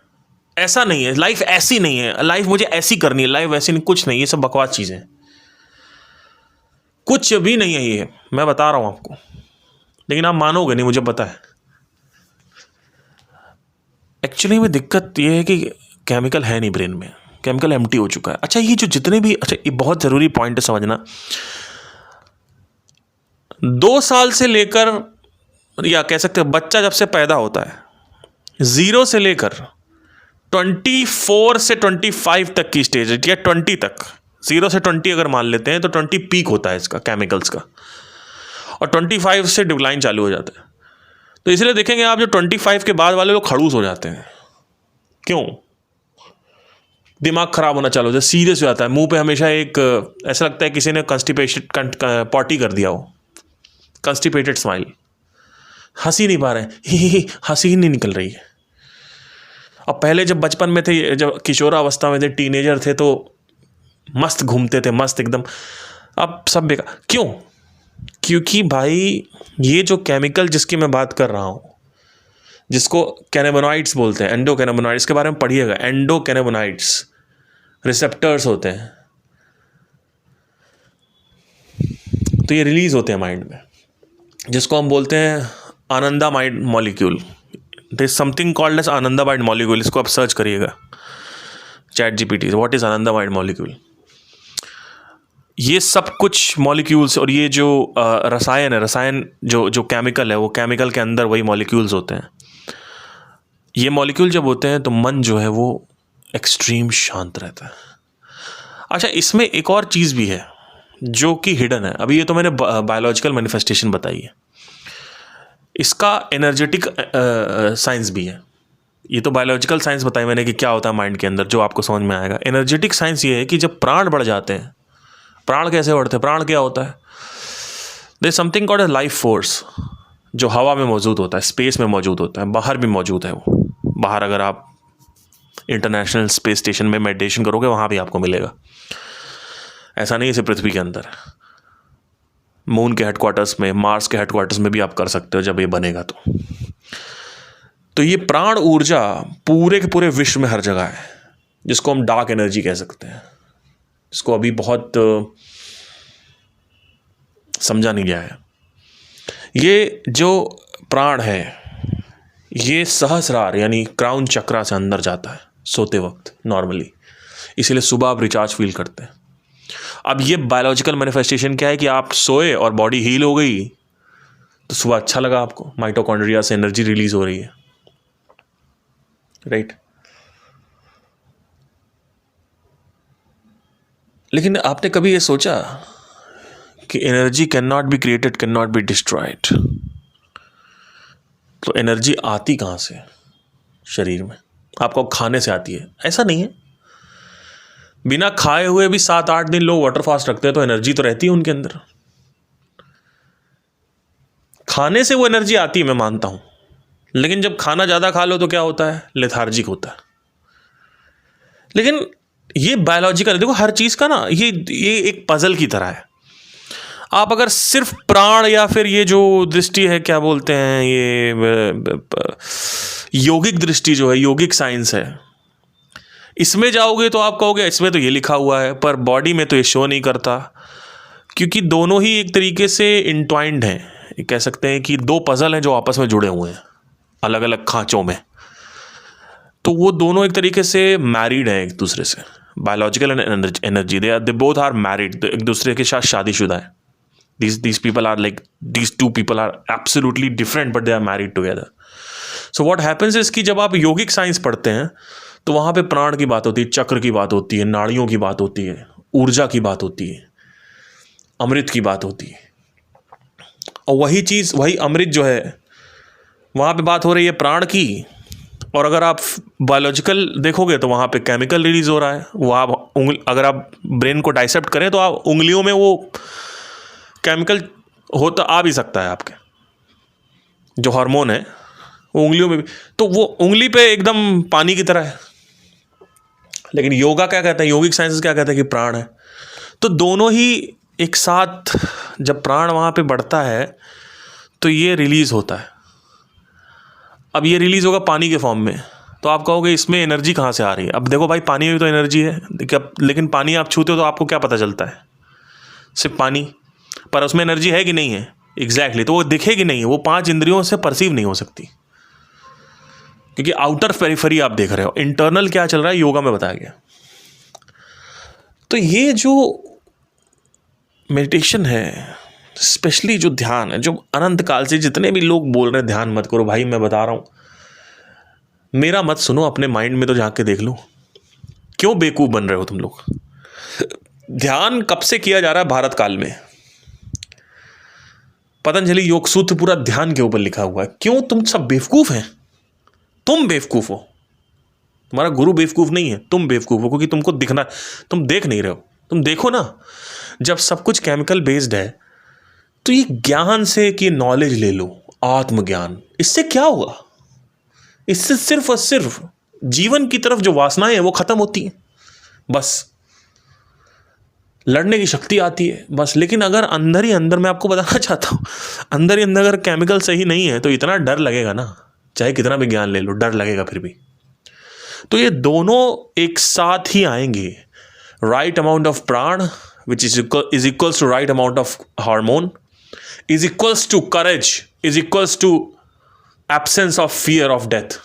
ऐसा नहीं है, लाइफ ऐसी नहीं है, लाइफ मुझे ऐसी करनी है, लाइफ ऐसी नहीं, कुछ नहीं, ये सब बकवास चीज़ें, कुछ भी नहीं है ये, मैं बता रहा हूँ आपको, लेकिन आप मानोगे नहीं, मुझे पता है। एक्चुअली में दिक्कत ये है कि केमिकल है नहीं ब्रेन में, केमिकल एम्प्टी हो चुका है। अच्छा, ये जो जितने भी, अच्छा ये बहुत ज़रूरी पॉइंट है समझना, 2 साल से लेकर, या कह सकते हैं बच्चा जब से पैदा होता है, 0 से लेकर 24 से 25 तक की स्टेज, या 20 तक, 0 से 20 अगर मान लेते हैं तो 20 पीक होता है इसका, केमिकल्स का, और 25 से डिक्लाइन चालू हो जाता है। तो इसलिए देखेंगे आप, जो 25 के बाद वाले लोग खड़ूस हो जाते हैं। क्यों? दिमाग खराब होना चालू हो जाता है, सीरियस हो जाता है, मुंह पे हमेशा एक, ऐसा लगता है किसी ने कंस्टिपेटेड पॉटी कर दिया हो, कंस्टिपेटेड स्माइल, हंसी नहीं पा रहे हैं, हंसी ही नहीं निकल रही है। अब पहले जब बचपन में थे, जब किशोरावस्था में थे, टीनेजर थे, तो मस्त घूमते थे, मस्त एकदम। अब सब बेकार। क्यों? क्योंकि भाई ये जो केमिकल जिसकी मैं बात कर रहा हूँ, जिसको कैनाबिनॉइड्स बोलते हैं, एंडोकैनाबिनॉइड्स, के बारे में पढ़िएगा, एंडोकैनाबिनॉइड्स रिसेप्टर्स होते हैं, तो ये रिलीज होते हैं माइंड में, जिसको हम बोलते हैं anandamide molecule, there is something called as anandamide molecule, इसको आप सर्च करिएगा ChatGPT, what is anandamide molecule. ये सब कुछ मॉलिक्यूल्स और ये जो रसायन जो केमिकल है, वो केमिकल के अंदर वही मॉलिक्यूल्स होते हैं। ये मॉलिक्यूल जब होते हैं तो मन जो है वो एक्सट्रीम शांत रहता है। अच्छा, इसमें एक और चीज़ भी है जो कि हिडन है। अभी ये तो मैंने बायोलॉजिकल मैनिफेस्टेशन बताई है, इसका एनर्जेटिक साइंस भी है। ये तो बायोलॉजिकल साइंस बताई मैंने कि क्या होता है माइंड के अंदर, जो आपको समझ में आएगा। एनर्जेटिक साइंस ये है कि जब प्राण बढ़ जाते हैं, प्राण कैसे बढ़ते हैं, प्राण क्या होता है, there is something called as life force, जो हवा में मौजूद होता है, स्पेस में मौजूद होता है, बाहर भी मौजूद है। वो बाहर अगर आप इंटरनेशनल स्पेस स्टेशन में मेडिटेशन करोगे वहाँ भी आपको मिलेगा। ऐसा नहीं है सिर्फ पृथ्वी के अंदर, मून के हेडक्वार्टर्स में, मार्स के हेडक्वार्टर्स में भी आप कर सकते हो जब ये बनेगा। तो ये प्राण ऊर्जा पूरे के पूरे विश्व में हर जगह है, जिसको हम डार्क एनर्जी कह सकते हैं, जिसको अभी बहुत समझा नहीं गया है। ये जो प्राण है ये सहस्रार यानी क्राउन चक्रा से अंदर जाता है सोते वक्त नॉर्मली, इसीलिए सुबह आप रिचार्ज फील करते हैं। अब ये बायोलॉजिकल मैनिफेस्टेशन क्या है कि आप सोए और बॉडी हील हो गई तो सुबह अच्छा लगा आपको, माइटोकॉन्ड्रिया से एनर्जी रिलीज हो रही है, राइट। लेकिन आपने कभी ये सोचा कि energy can not be created, can not be destroyed. तो एनर्जी आती कहाँ से शरीर में? आपको खाने से आती है? ऐसा नहीं है, बिना खाए हुए भी 7-8 दिन लोग वाटर फास्ट रखते हैं तो एनर्जी तो रहती है उनके अंदर। खाने से वो एनर्जी आती है, मैं मानता हूं, लेकिन जब खाना ज़्यादा खा लो तो क्या होता है, लेथार्जिक होता है। लेकिन ये बायोलॉजिकल, देखो हर चीज़ का ना ये एक पजल की तरह है। आप अगर सिर्फ प्राण या फिर ये जो दृष्टि है, क्या बोलते हैं, ये योगिक दृष्टि जो है, योगिक साइंस है, इसमें जाओगे तो आप कहोगे इसमें तो ये लिखा हुआ है, पर बॉडी में तो ये शो नहीं करता, क्योंकि दोनों ही एक तरीके से इंट्वाइंड हैं। कह सकते हैं कि दो पजल हैं जो आपस में जुड़े हुए हैं अलग अलग खांचों में। तो वो दोनों एक तरीके से मैरिड हैं एक दूसरे से, biological and energy, they both are married, एक दूसरे के साथ शादीशुदा है। These people are like, these two people are absolutely different but they are married together. So what happens is कि जब आप योगिक साइंस पढ़ते हैं तो वहाँ पे प्राण की बात होती है, चक्र की बात होती है, नाड़ियों की बात होती है, ऊर्जा की बात होती है, अमृत की बात होती है। और वही चीज़, वही अमृत जो है वहाँ पे बात हो रही है प्राण की। और अगर आप बायोलॉजिकल देखोगे तो वहाँ पे केमिकल रिलीज हो रहा है। वो आप अगर आप ब्रेन को डाइसेप्ट करें तो आप उंगलियों में वो केमिकल होता आ भी सकता है, आपके जो हार्मोन है वो उंगलियों में भी, तो वो उंगली पे एकदम पानी की तरह है। लेकिन योगा क्या कहता है, योगिक साइंसेस क्या कहता है कि प्राण है। तो दोनों ही एक साथ जब प्राण वहाँ पे बढ़ता है तो ये रिलीज होता है। अब ये रिलीज होगा पानी के फॉर्म में, तो आप कहोगे इसमें एनर्जी कहाँ से आ रही है? अब देखो भाई, पानी में भी तो एनर्जी है, लेकिन पानी आप छूते हो तो आपको क्या पता चलता है, सिर्फ पानी, पर उसमें एनर्जी है कि नहीं है? एग्जैक्टली, तो वो दिखेगी नहीं है, वो 5 इंद्रियों से परसीव नहीं हो सकती, क्योंकि आउटर पेरिफेरी आप देख रहे हो, इंटरनल क्या चल रहा है योगा में बताया गया। तो ये जो मेडिटेशन है, स्पेशली जो ध्यान है, जो अनंत काल से जितने भी लोग बोल रहे हैं ध्यान मत करो, भाई मैं बता रहा हूं, मेरा मत सुनो, अपने माइंड में तो झांक के देख लो, क्यों बेवकूफ बन रहे हो तुम लोग। ध्यान कब से किया जा रहा है? भारत काल में। पतंजलि योग सूत्र पूरा ध्यान के ऊपर लिखा हुआ है। क्यों तुम सब बेवकूफ हैं? तुम बेवकूफ हो, तुम्हारा गुरु बेवकूफ नहीं है, तुम बेवकूफ हो, क्योंकि तुमको दिखना, तुम देख नहीं रहे हो। तुम देखो ना, जब सब कुछ केमिकल बेस्ड है तो ये ज्ञान से कि नॉलेज ले लो, आत्मज्ञान, इससे क्या होगा? इससे सिर्फ और सिर्फ जीवन की तरफ जो वासनाएं हैं वो खत्म होती हैं, बस लड़ने की शक्ति आती है बस। लेकिन अगर अंदर ही अंदर, मैं आपको बताना चाहता हूँ, अंदर ही अंदर अगर केमिकल सही नहीं है तो इतना डर लगेगा ना, चाहे कितना भी ज्ञान ले लो डर लगेगा फिर भी। तो ये दोनों एक साथ ही आएंगे। Right amount of prana which is equals to right amount of hormone, is equals to courage, is equals to absence of fear of death,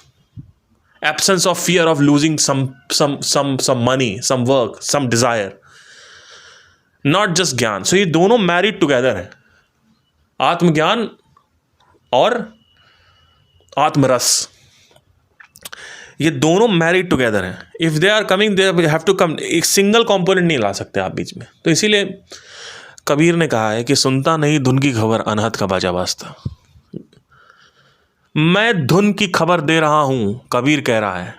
absence of fear of losing some money, some work, some desire, not just ज्ञान. So ये दोनों married together है, आत्मज्ञान और आत्मरस, ये दोनों married together हैं. If they are coming they have to come. एक सिंगल कंपोनेंट नहीं ला सकते आप बीच में. तो इसीलिए कबीर ने कहा है कि सुनता नहीं धुन की खबर, अनहद का बाजा बाजता. मैं धुन की खबर दे रहा हूं, कबीर कह रहा है,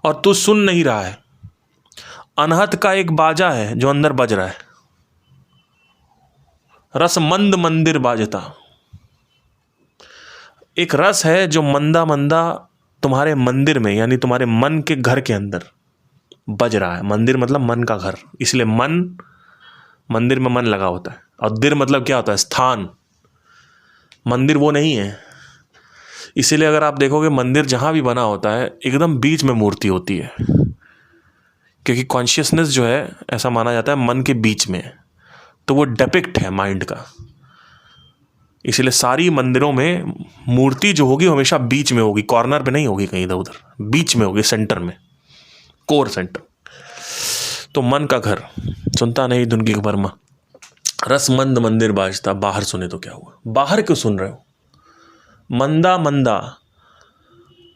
और तू सुन नहीं रहा है. अनहद का एक बाजा है जो अंदर बज रहा है. रस मंद मंदिर बाजता. एक रस है जो मंदा मंदा तुम्हारे मंदिर में, यानी तुम्हारे मन के घर के अंदर बज रहा है. मंदिर मतलब मन का घर, इसलिए मन, मंदिर में मन लगा होता है. और दिर मतलब क्या होता है? स्थान. मंदिर वो नहीं है. इसीलिए अगर आप देखोगे मंदिर जहाँ भी बना होता है एकदम बीच में मूर्ति होती है, क्योंकि कॉन्शियसनेस जो है ऐसा माना जाता है मन के बीच में, तो वो डेपिक्ट है माइंड का. इसलिए सारी मंदिरों में मूर्ति जो होगी हमेशा बीच में होगी, कॉर्नर पे नहीं होगी कहीं इधर उधर, बीच में होगी, सेंटर में, कोर सेंटर. तो मन का घर, सुनता नहीं धुन की खबर, रस मंद मंदिर बाजता. बाहर सुने तो क्या हुआ? बाहर क्यों सुन रहे हो? मंदा मंदा,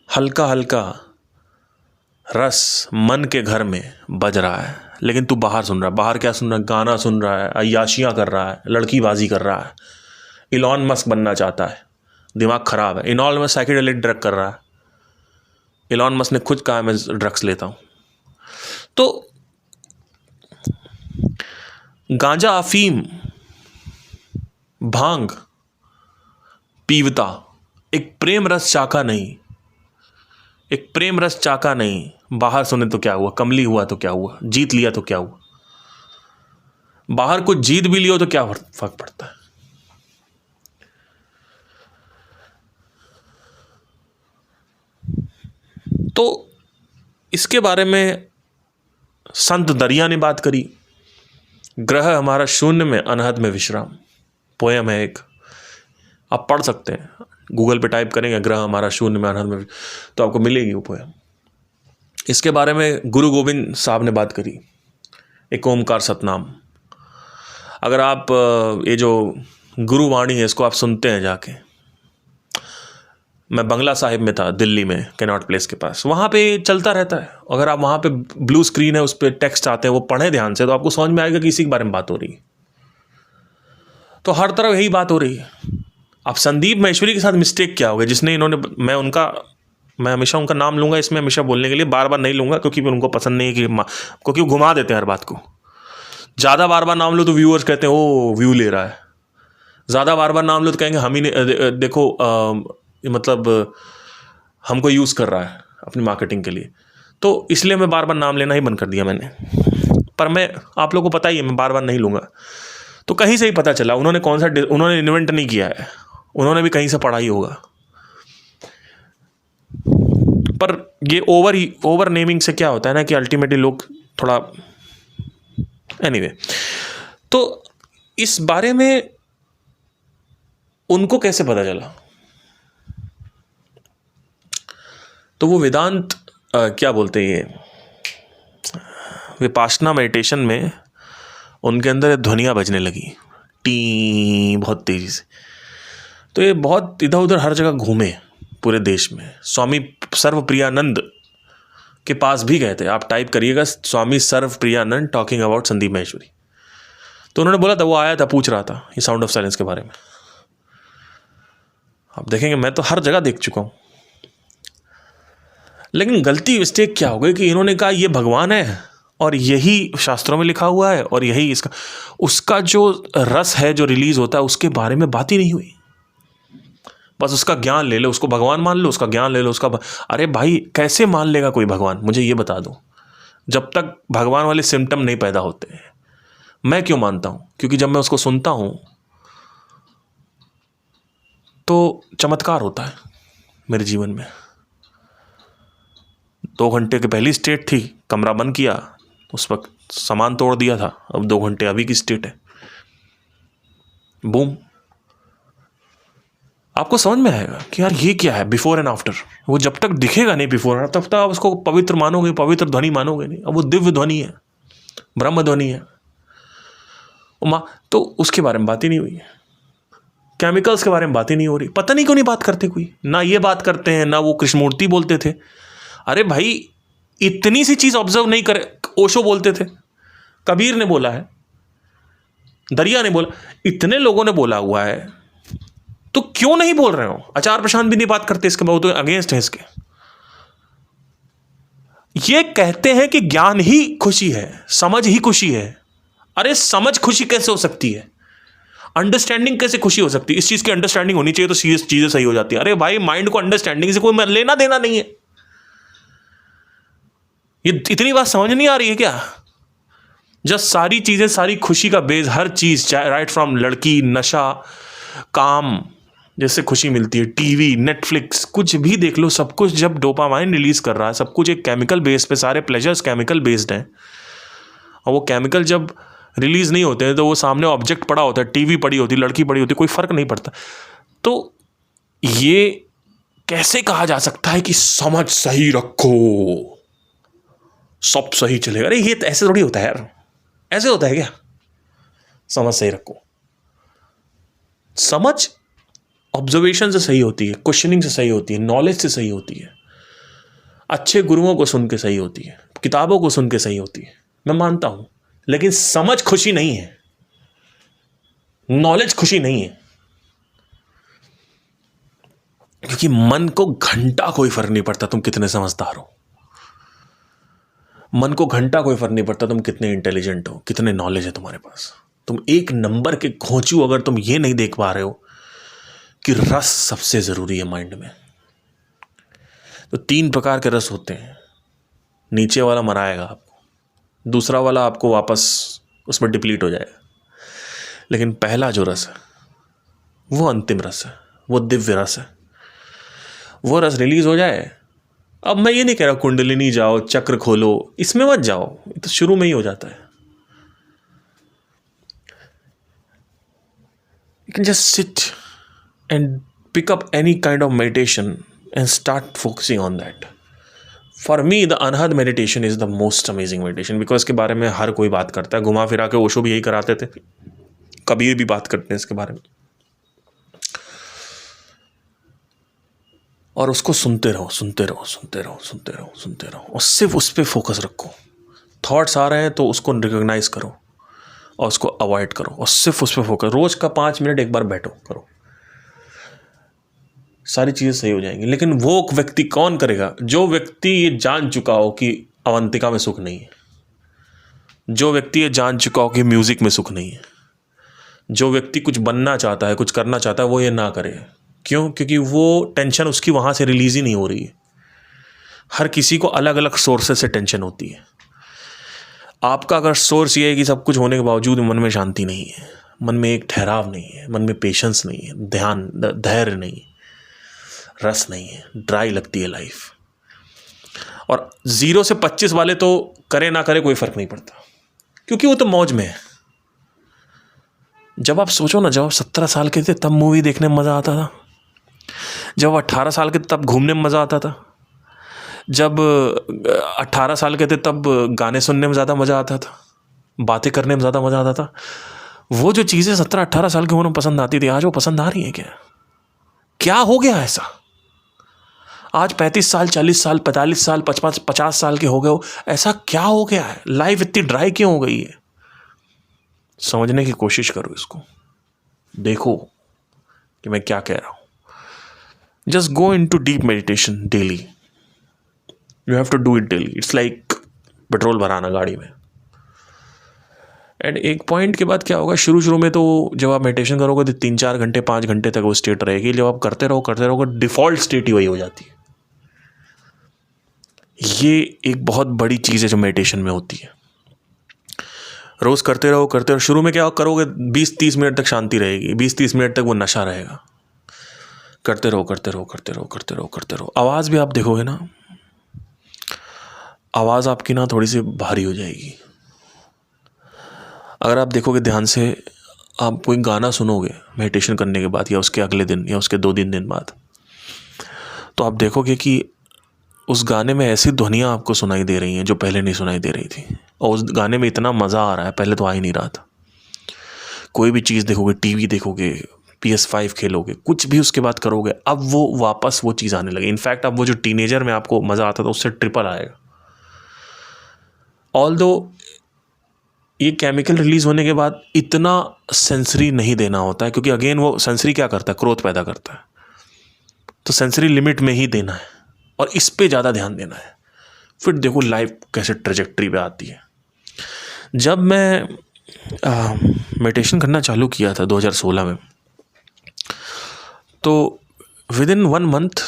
हल्का हल्का रस मन के घर में बज रहा है, लेकिन तू बाहर सुन रहा है. बाहर क्या सुन रहा है? गाना सुन रहा है, अय्याशियाँ कर रहा है, लड़कीबाजी कर रहा है, इलॉन मस्क बनना चाहता है, दिमाग खराब है. इलॉन मस्क साइकिडेलिक ड्रग कर रहा है. इलॉन मस्क ने खुद कहा मैं ड्रग्स लेता हूँ. तो गांजा, अफीम, भांग पीवता, एक प्रेम रस चाका नहीं, एक प्रेम रस चाका नहीं. बाहर सुने तो क्या हुआ? कमली हुआ तो क्या हुआ? जीत लिया तो क्या हुआ? बाहर कुछ जीत भी लियो तो क्या फर्क पड़ता है? तो इसके बारे में संत दरिया ने बात करी. ग्रह हमारा शून्य में, अनहद में विश्राम. पोयम है एक, आप पढ़ सकते हैं, गूगल पे टाइप करेंगे ग्रह हमारा शून्य में, अनहद में, तो आपको मिलेगी वो पोयम. इसके बारे में गुरु गोविंद साहब ने बात करी, एक ओमकार सतनाम. अगर आप ये जो गुरुवाणी है इसको आप सुनते हैं जाके, मैं बंगला साहिब में था दिल्ली में, कैनॉट प्लेस के पास, वहाँ पे चलता रहता है. अगर आप वहाँ पे ब्लू स्क्रीन है, उस पर टेक्स्ट आते हैं, वो पढ़ें ध्यान से तो आपको समझ में आएगा कि इसी के बारे में बात हो रही है. तो हर तरफ यही बात हो रही है. अब संदीप महेश्वरी के साथ मिस्टेक क्या हो गया, जिसने इन्होंने, मैं हमेशा उनका नाम लूँगा इसमें हमेशा बोलने के लिए, बार बार नहीं लूँगा क्योंकि उनको पसंद नहीं है क्योंकि वो घुमा देते हैं हर बात को. ज़्यादा बार बार नाम लो तो व्यूअर्स कहते हैं ओ व्यू ले रहा है. ज़्यादा बार बार नाम लो तो कहेंगे हम ही ने देखो मतलब हमको यूज़ कर रहा है अपनी मार्केटिंग के लिए. तो इसलिए मैं बार बार नाम लेना ही बंद कर दिया मैंने. पर मैं, आप लोगों को पता ही है, मैं बार बार नहीं लूँगा. तो कहीं से ही पता चला उन्होंने कौन सा, उन्होंने इन्वेंट नहीं किया है, उन्होंने भी कहीं से पढ़ा ही होगा. पर ये ओवर नेमिंग से क्या होता है ना कि अल्टीमेटली लोग थोड़ा, एनीवे. तो इस बारे में उनको कैसे पता चला? तो वो वेदांत क्या बोलते हैं, ये विपासना मेडिटेशन में उनके अंदर ध्वनियाँ बजने लगी, टी, बहुत तेज़ी से. तो ये बहुत इधर उधर हर जगह घूमे पूरे देश में. स्वामी सर्वप्रियानंद के पास भी गए थे. आप टाइप करिएगा स्वामी सर्वप्रियानंद टॉकिंग अबाउट संदीप महेश्वरी, तो उन्होंने बोला था, वो आया था, पूछ रहा था ये साउंड ऑफ साइलेंस के बारे में. आप देखेंगे मैं तो हर जगह देख चुका हूँ. लेकिन गलती मिस्टेक क्या हो गई कि इन्होंने कहा ये भगवान है और यही शास्त्रों में लिखा हुआ है और यही इसका, उसका जो रस है जो रिलीज होता है उसके बारे में बात ही नहीं हुई. बस उसका ज्ञान ले लो, उसको भगवान मान लो, उसका ज्ञान ले लो, अरे भाई कैसे मान लेगा कोई भगवान? मुझे ये बता दो. जब तक भगवान वाले सिम्टम नहीं पैदा होते हैं. मैं क्यों मानता हूँ? क्योंकि जब मैं उसको सुनता हूँ तो चमत्कार होता है मेरे जीवन में. 2 घंटे की पहली स्टेट थी, कमरा बंद किया, उस वक्त सामान तोड़ दिया था, अब 2 घंटे अभी की स्टेट है, बूम. आपको समझ में आएगा कि यार ये क्या है बिफोर एंड आफ्टर। वो जब तक दिखेगा नहीं बिफोर एंड तब तक आप उसको पवित्र मानोगे, पवित्र ध्वनि मानोगे नहीं। अब वो दिव्य ध्वनि है, ब्रह्म ध्वनि है। तो उसके बारे में बात ही नहीं हुई है, केमिकल्स के बारे में बात ही नहीं हो रही। पता नहीं क्यों नहीं बात करते कोई, ना ये बात करते हैं ना वो कृष्णमूर्ति बोलते थे। अरे भाई इतनी सी चीज ऑब्जर्व नहीं करे, ओशो बोलते थे, कबीर ने बोला है, दरिया ने बोला, इतने लोगों ने बोला हुआ है, तो क्यों नहीं बोल रहे हो? आचार्य प्रशांत भी नहीं बात करते इसके, बहुत अगेंस्ट है इसके। ये कहते हैं कि ज्ञान ही खुशी है, समझ ही खुशी है। अरे समझ खुशी कैसे हो सकती है? अंडरस्टैंडिंग कैसे खुशी हो सकती है? इस चीज की अंडरस्टैंडिंग होनी चाहिए तो चीजें सही हो जाती है। अरे भाई माइंड को अंडरस्टैंडिंग से कोई लेना देना नहीं है। ये इतनी बात समझ नहीं आ रही है क्या? जब सारी चीजें, सारी खुशी का बेस, हर चीज, राइट फ्रॉम लड़की, नशा, काम, जैसे खुशी मिलती है, टीवी, नेटफ्लिक्स, कुछ भी देख लो, सब कुछ जब डोपामाइन रिलीज कर रहा है, सब कुछ एक केमिकल बेस पे, सारे प्लेजर्स केमिकल बेस्ड हैं। और वो केमिकल जब रिलीज नहीं होते हैं तो वो सामने ऑब्जेक्ट पड़ा होता है, टीवी पड़ी होती, लड़की पड़ी होती, कोई फर्क नहीं पड़ता। तो ये कैसे कहा जा सकता है कि समझ सही रखो सब सही चलेगा? अरे ये ऐसे थोड़ी होता है यार, ऐसे होता है क्या? समझ सही रखो, समझ ऑब्जर्वेशन से सही होती है, क्वेश्चनिंग से सही होती है, नॉलेज से सही होती है, अच्छे गुरुओं को सुन के सही होती है, किताबों को सुन के सही होती है, मैं मानता हूं। लेकिन समझ खुशी नहीं है, नॉलेज खुशी नहीं है। क्योंकि मन को घंटा कोई फर्क नहीं पड़ता तुम कितने समझदार हो, मन को घंटा कोई फर्क नहीं पड़ता तुम कितने इंटेलिजेंट हो, कितने नॉलेज है तुम्हारे पास। तुम एक नंबर के घोंचू अगर तुम ये नहीं देख पा रहे हो कि रस सबसे जरूरी है माइंड में। तो 3 प्रकार के रस होते हैं। नीचे वाला मराएगा आपको, दूसरा वाला आपको वापस उसमें डिप्लीट हो जाएगा, लेकिन पहला जो रस है वो अंतिम रस है, वो दिव्य रस है। वो रस रिलीज हो जाए, अब मैं ये नहीं कह रहा कुंडलिनी जाओ, चक्र खोलो, इसमें मत जाओ, ये तो शुरू में ही हो जाता है। You can just sit and pick up any kind of meditation and start focusing on that. For me, the Anhad meditation is the most amazing meditation because इसके बारे में हर कोई बात करता है, घुमा फिरा के ओशो भी यही कराते थे, कबीर भी बात करते हैं इसके बारे में। और उसको सुनते रहो, सुनते रहो, सुनते रहो, सुनते रहो, सुनते रहो, और सिर्फ उस पर फोकस रखो। थॉट्स आ रहे हैं तो उसको रिकॉग्नाइज करो और उसको अवॉइड करो, और सिर्फ उस पर फोकस। रोज का 5 मिनट एक बार बैठो, करो, सारी चीज़ें सही हो जाएंगी। लेकिन वो व्यक्ति कौन करेगा? जो व्यक्ति ये जान चुका हो कि अवंतिका में सुख नहीं है, जो व्यक्ति ये जान चुका हो कि म्यूजिक में सुख नहीं है, जो व्यक्ति कुछ बनना चाहता है, कुछ करना चाहता है, वो ये ना करे। क्यों? क्योंकि वो टेंशन उसकी वहाँ से रिलीज ही नहीं हो रही है। हर किसी को अलग अलग सोर्सेस से टेंशन होती है। आपका अगर सोर्स ये है कि सब कुछ होने के बावजूद मन में शांति नहीं है, मन में एक ठहराव नहीं है, मन में पेशेंस नहीं है, ध्यान, धैर्य नहीं है, रस नहीं है, ड्राई लगती है लाइफ। और 0 से 25 वाले तो करे ना करे कोई फर्क नहीं पड़ता, क्योंकि वो तो मौज में है। जब आप सोचो ना, जब आप 17 साल के थे तब मूवी देखने में मज़ा आता था, जब 18 साल के थे तब घूमने में मज़ा आता था, जब 18 साल के थे तब गाने सुनने में ज़्यादा मज़ा आता था, बातें करने में ज़्यादा मज़ा आता था। वो जो चीज़ें 17-18 साल के उम्र में पसंद आती थी, आज वो पसंद आ रही हैं क्या? क्या हो गया ऐसा? आज 35 साल, 40 साल, 45 साल, 50 साल के हो गए हो, ऐसा क्या हो गया है? लाइफ इतनी ड्राई क्यों हो गई है? समझने की कोशिश करो, इसको देखो कि मैं क्या कह रहा हूँ। Just go into deep meditation daily, you have to do it daily. It's like petrol भराना गाड़ी में। एंड एक पॉइंट के बाद क्या होगा, शुरू में तो जब आप मेडिटेशन करोगे तो 3-4 घंटे, 5 घंटे तक वो स्टेट रहेगी। जब आप करते रहोगे डिफ़ॉल्ट स्टेट ही वही हो जाती है। ये एक बहुत बड़ी चीज़ है जो मेडिटेशन में होती है। रोज़ करते रहो। शुरू में क्या करोगे, 20-30 मिनट तक शांति रहेगी, 20-30 मिनट तक वो नशा रहेगा। करते रहो। आवाज़ भी आप देखोगे ना, आवाज़ आपकी ना थोड़ी सी भारी हो जाएगी। अगर आप देखोगे ध्यान से, आप कोई गाना सुनोगे मेडिटेशन करने के बाद या उसके अगले दिन या उसके 2-3 दिन बाद, तो आप देखोगे कि उस गाने में ऐसी ध्वनियाँ आपको सुनाई दे रही हैं जो पहले नहीं सुनाई दे रही थी, और उस गाने में इतना मज़ा आ रहा है, पहले तो आ ही नहीं रहा था। कोई भी चीज़ देखोगे, टीवी देखोगे, PS5 खेलोगे, कुछ भी उसके बाद करोगे, अब वो वापस वो चीज़ आने लगी। इनफैक्ट अब वो जो टीनेजर में आपको मज़ा आता था उससे ट्रिपल आएगा। ऑल्दो ये केमिकल रिलीज होने के बाद इतना सेंसरी नहीं देना होता है, क्योंकि अगेन वो सेंसरी क्या करता है, क्रोध पैदा करता है। तो सेंसरी लिमिट में ही देना है और इस पे ज़्यादा ध्यान देना है। फिर देखो लाइफ कैसे ट्रेजेक्ट्री पे आती है। जब मैं मेडिटेशन करना चालू किया था 2016 में, तो विद इन 1 मंथ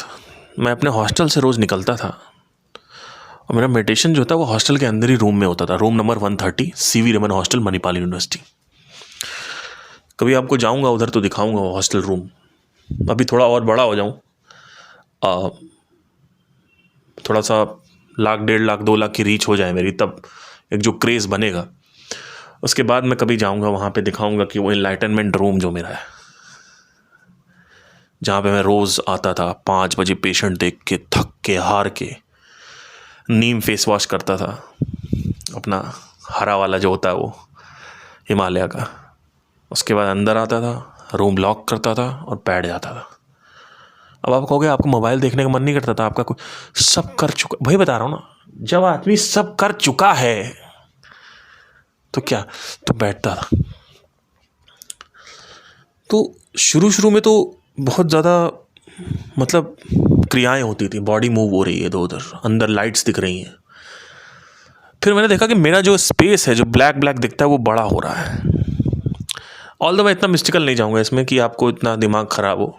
मैं अपने हॉस्टल से रोज़ निकलता था, और मेरा मेडिटेशन जो था वो हॉस्टल के अंदर ही रूम में होता था, room number 130, CV Raman hostel, Manipal university. कभी आपको जाऊंगा उधर तो दिखाऊंगा वो हॉस्टल रूम। अभी थोड़ा और बड़ा हो जाऊं, थोड़ा सा 1,00,000, 1.5 लाख, 2 लाख की रीच हो जाए मेरी, तब एक जो क्रेज़ बनेगा, उसके बाद मैं कभी जाऊंगा वहाँ पे दिखाऊंगा कि वो एनलाइटनमेंट रूम जो मेरा है, जहाँ पे मैं रोज़ आता था 5 बजे, पेशेंट देख के थक के हार के नीम फेस वॉश करता था, अपना हरा वाला जो होता है वो हिमालय का। उसके बाद अंदर आता था, रूम लॉक करता था और बैठ जाता था। अब आप कहोगे आपको मोबाइल देखने का मन नहीं करता था, आपका कोई सब कर चुका, भाई बता रहा हूँ ना, जब आदमी सब कर चुका है तो क्या, तो बैठता था। तो शुरू में तो बहुत ज़्यादा मतलब क्रियाएं होती थी, बॉडी मूव हो रही है इधर उधर, अंदर लाइट्स दिख रही हैं। फिर मैंने देखा कि मेरा जो स्पेस है, जो ब्लैक ब्लैक दिखता है, वो बड़ा हो रहा है। ऑल्दो मैं इतना मिस्टिकल नहीं जाऊँगा इसमें कि आपको इतना दिमाग ख़राब हो,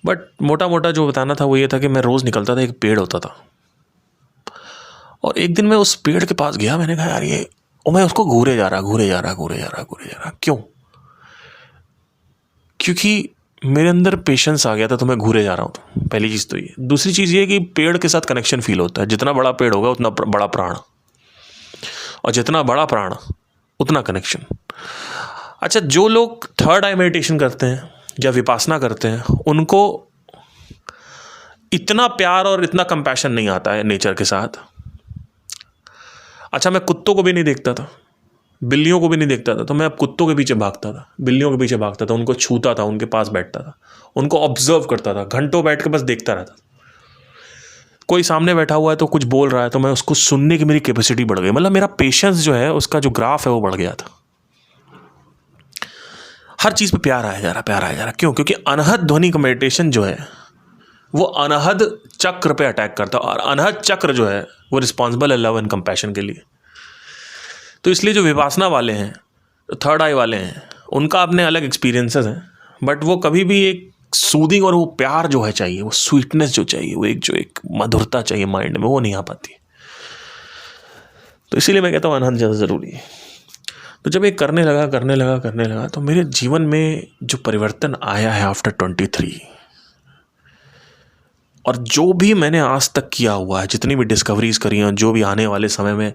बट मोटा मोटा जो बताना था वो ये था कि मैं रोज़ निकलता था, एक पेड़ होता था, और एक दिन मैं उस पेड़ के पास गया, मैंने कहा यार ये, और मैं उसको घूरे जा रहा। क्यों? क्योंकि मेरे अंदर पेशेंस आ गया था, तो मैं घूरे जा रहा हूँ। तो पहली चीज़ तो ये। दूसरी चीज़ ये कि पेड़ के साथ कनेक्शन फील होता है। जितना बड़ा पेड़ होगा उतना बड़ा प्राण, और जितना बड़ा प्राण उतना कनेक्शन। अच्छा, जो लोग थर्ड आई मेडिटेशन करते हैं या विपासना करते हैं, उनको इतना प्यार और इतना कंपैशन नहीं आता है नेचर के साथ। अच्छा, मैं कुत्तों को भी नहीं देखता था, बिल्लियों को भी नहीं देखता था, तो मैं अब कुत्तों के पीछे भागता था, बिल्लियों के पीछे भागता था, उनको छूता था, उनके पास बैठता था, उनको ऑब्जर्व करता था, घंटों बैठ के बस देखता रहता था। कोई सामने बैठा हुआ है तो कुछ बोल रहा है, तो मैं उसको सुनने की मेरी कैपेसिटी बढ़ गई। मतलब मेरा पेशेंस जो है, उसका जो ग्राफ है वो बढ़ गया था। हर चीज़ पे प्यार आया जा रहा। क्यों? क्योंकि अनहद ध्वनि का मेडिटेशन जो है वो अनहद चक्र पे अटैक करता है, और अनहद चक्र जो है वो रिस्पॉन्सिबल है लव एंड कंपैशन के लिए। तो इसलिए जो विपासना वाले हैं, थर्ड आई वाले हैं, उनका अपने अलग एक्सपीरियंसेस हैं, बट वो कभी भी एक सूदिंग और वो प्यार जो है चाहिए, वो स्वीटनेस जो चाहिए, वो एक मधुरता चाहिए माइंड में, वो नहीं आ पाती। तो इसीलिए मैं कहता हूँ अनहद ज़्यादा ज़रूरी है। तो जब ये करने लगा तो मेरे जीवन में जो परिवर्तन आया है आफ्टर 23, और जो भी मैंने आज तक किया हुआ है, जितनी भी डिस्कवरीज करी हैं, जो भी आने वाले समय में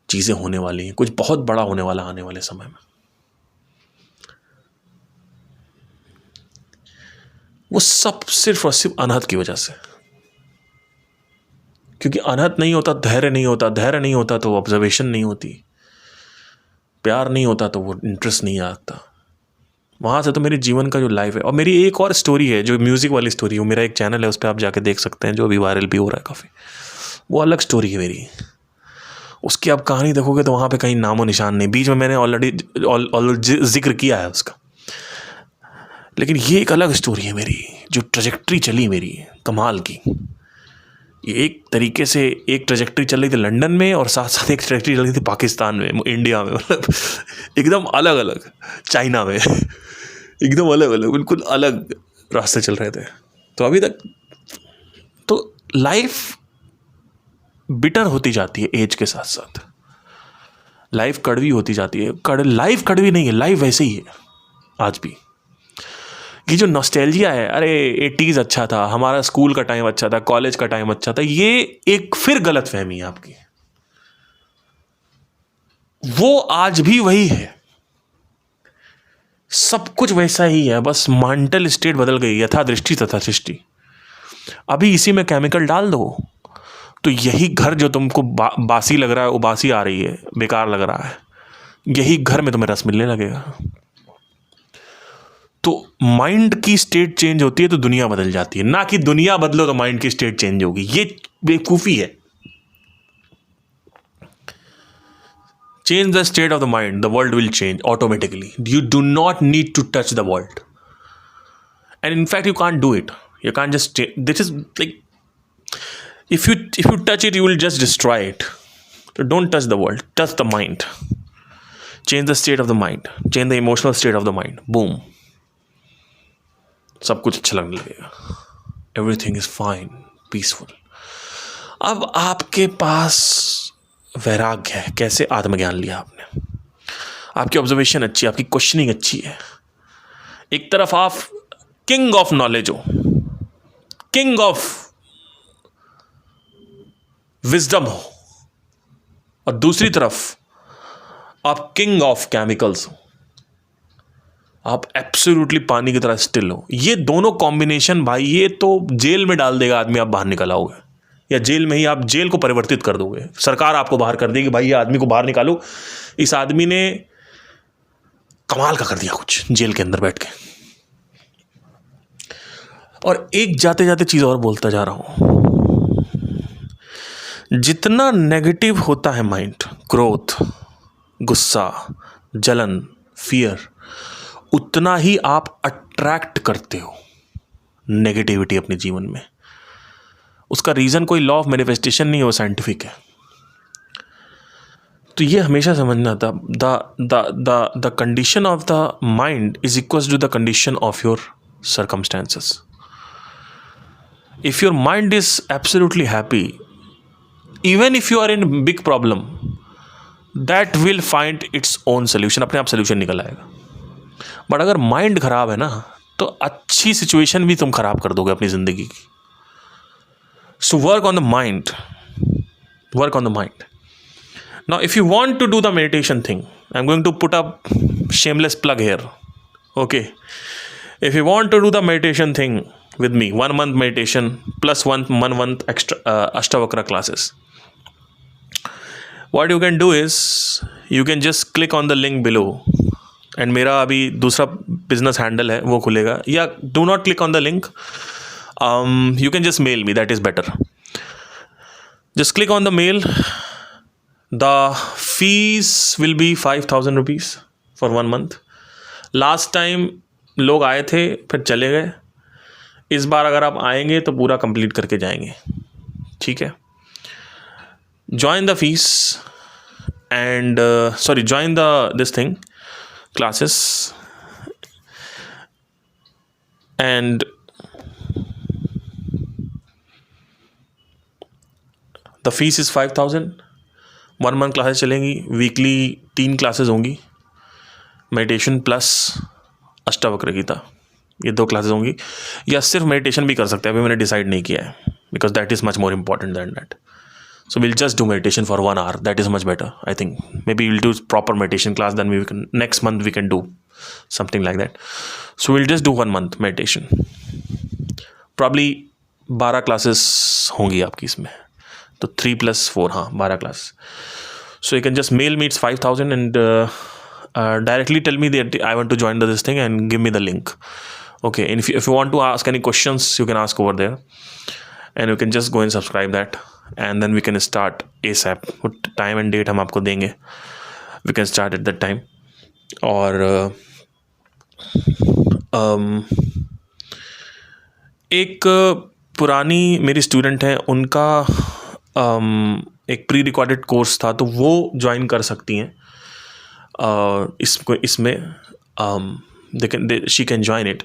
चीज़ें होने वाली हैं, कुछ बहुत बड़ा होने वाला आने वाले समय में, वो सब सिर्फ और सिर्फ अनहद की वजह से। क्योंकि अनहद नहीं होता, धैर्य नहीं होता तो ऑब्जर्वेशन नहीं होती, प्यार नहीं होता तो वो इंटरेस्ट नहीं आता। वहाँ से तो मेरे जीवन का जो लाइफ है, और मेरी एक और स्टोरी है जो म्यूज़िक वाली स्टोरी है, मेरा एक चैनल है, उस पर आप जाके देख सकते हैं, जो भी वायरल भी हो रहा है काफ़ी, वो अलग स्टोरी है मेरी। उसकी आप कहानी देखोगे तो वहाँ पे कहीं नामो निशान नहीं। बीच में मैंने ऑलरेडी जिक्र किया है उसका, लेकिन ये एक अलग स्टोरी है मेरी, जो ट्रेजेक्ट्री चली मेरी कमाल की। ये एक तरीके से एक ट्रेजेक्ट्री चल रही थी लंदन में, और साथ साथ एक ट्रेजेक्ट्री चल रही थी पाकिस्तान में, इंडिया में, मतलब एकदम अलग अलग, चाइना में एकदम अलग अलग, बिल्कुल अलग रास्ते चल रहे थे। तो अभी तक तो लाइफ बिटर होती जाती है एज के साथ साथ, लाइफ कड़वी होती जाती है। लाइफ कड़वी नहीं है, लाइफ वैसे ही है आज भी। ये जो नॉस्टैल्जिया है, अरे 80s अच्छा था, हमारा स्कूल का टाइम अच्छा था, कॉलेज का टाइम अच्छा था, ये एक फिर गलत फहमी है आपकी। वो आज भी वही है, सब कुछ वैसा ही है, बस मेंटल स्टेट बदल गई, यथा दृष्टि तथा सृष्टि। अभी इसी में केमिकल डाल दो तो यही घर जो तुमको बासी लग रहा है, उबासी आ रही है, बेकार लग रहा है, यही घर में तुम्हें रस मिलने लगेगा। तो माइंड की स्टेट चेंज होती है तो दुनिया बदल जाती है, ना कि दुनिया बदलो तो माइंड की स्टेट चेंज होगी। ये बेवकूफ़ी है। Change the state of the mind, the world will change automatically. You do not need to touch the world, and in fact you can't do it. You can't just this is like, if you touch it you will just destroy it. So don't touch the world, touch the mind. Change the state of the mind, change the emotional state of the mind. Boom, सब कुछ अच्छा लगने लगेगा। Everything is fine, peaceful. अब आपके पास वैराग्य है। कैसे? आत्मज्ञान लिया आपने, आपकी ऑब्जर्वेशन अच्छी है, आपकी क्वेश्चनिंग अच्छी है। एक तरफ आप किंग ऑफ नॉलेज हो, किंग ऑफ विजडम हो, और दूसरी तरफ आप किंग ऑफ केमिकल्स हो, आप एब्सोल्युटली पानी की तरह स्टिल हो। ये दोनों कॉम्बिनेशन भाई, ये तो जेल में डाल देगा आदमी, आप बाहर निकल आओगे, या जेल में ही आप जेल को परिवर्तित कर दोगे। सरकार आपको बाहर कर देगी, भाई ये आदमी को बाहर निकालो, इस आदमी ने कमाल का कर दिया कुछ जेल के अंदर बैठ के। और एक जाते जाते चीज़ और बोलता जा रहा हूँ, जितना नेगेटिव होता है माइंड, क्रोध, गुस्सा, जलन, फियर, उतना ही आप अट्रैक्ट करते हो नेगेटिविटी अपने जीवन में। उसका रीज़न कोई लॉ ऑफ मैनिफेस्टेशन नहीं है, वो साइंटिफिक है। तो ये हमेशा समझना था, the condition of the mind is equals to the condition of your circumstances. If your mind is absolutely happy, even if you are in big problem, that will find its own solution, अपने आप solution निकल आएगा। But अगर mind खराब है ना, तो अच्छी सिचुएशन भी तुम खराब कर दोगे अपनी ज़िंदगी की। So work on the mind, work on the mind. Now if you want to do the meditation thing, I am going to put up shameless plug here, okay? If you want to do the meditation thing with me, 1 month meditation plus 1 month extra Ashtavakra classes, what you can do is you can just click on the link below, and मेरा अभी दूसरा business handle है वो खुलेगा, या do not click on the link, you can just mail me, that is better. Just click on the mail. The fees will be 5,000 rupees for 1 month. Last time लोग आए थे फिर चले गए, इस बार अगर आप आएंगे तो पूरा कंप्लीट करके जाएंगे, ठीक है? Join the fees and join the this thing classes, and the fees is 5,000। 1 month classes चलेंगी, वीकली 3 क्लासेस होंगी, मेडिटेशन प्लस अष्टावक्र गीता, ये 2 क्लासेस होंगी। या सिर्फ मेडिटेशन भी कर सकते हैं, अभी मैंने डिसाइड नहीं किया है, because that is much more important than that. So will just do meditation for 1 hour, that is much better, I think. Maybe will do proper meditation class, then we can next month we can do something like that. So will just do 1 month meditation, probably 12 classes होंगी आपकी इसमें, तो 3 + 4, हाँ 12 class. So you can just mail me, it's 5,000, and directly tell me that I want to join this thing and give me the link, okay? And if you want to ask any questions, you can ask over there, and you can just go and subscribe that, and then we can start ASAP. Time and date हम आपको देंगे, we can start at that time. और एक पुरानी मेरी student है, उनका एक प्री रिकॉर्डेड कोर्स था, तो वो ज्वाइन कर सकती हैं इसमें। she can join it,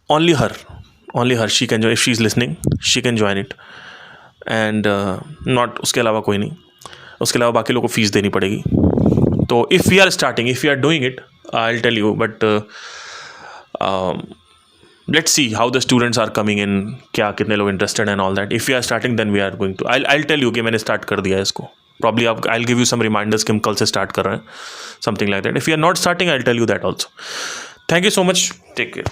only her she can join, if she is listening she can join it, and not, उसके अलावा कोई नहीं, उसके अलावा बाकी लोगों को फीस देनी पड़ेगी। तो if we are starting, if we are doing it, I'll tell you, but let's see how the students are coming in, क्या कितने लोग interested and all that. If we are starting, then we are going to, I'll tell you कि मैंने start कर दिया है इसको, probably आप I will give you some reminders कि हम कल से स्टार्ट कर रहे हैं, something like that. If you are not starting I will tell you that also. Thank you so much. Take care.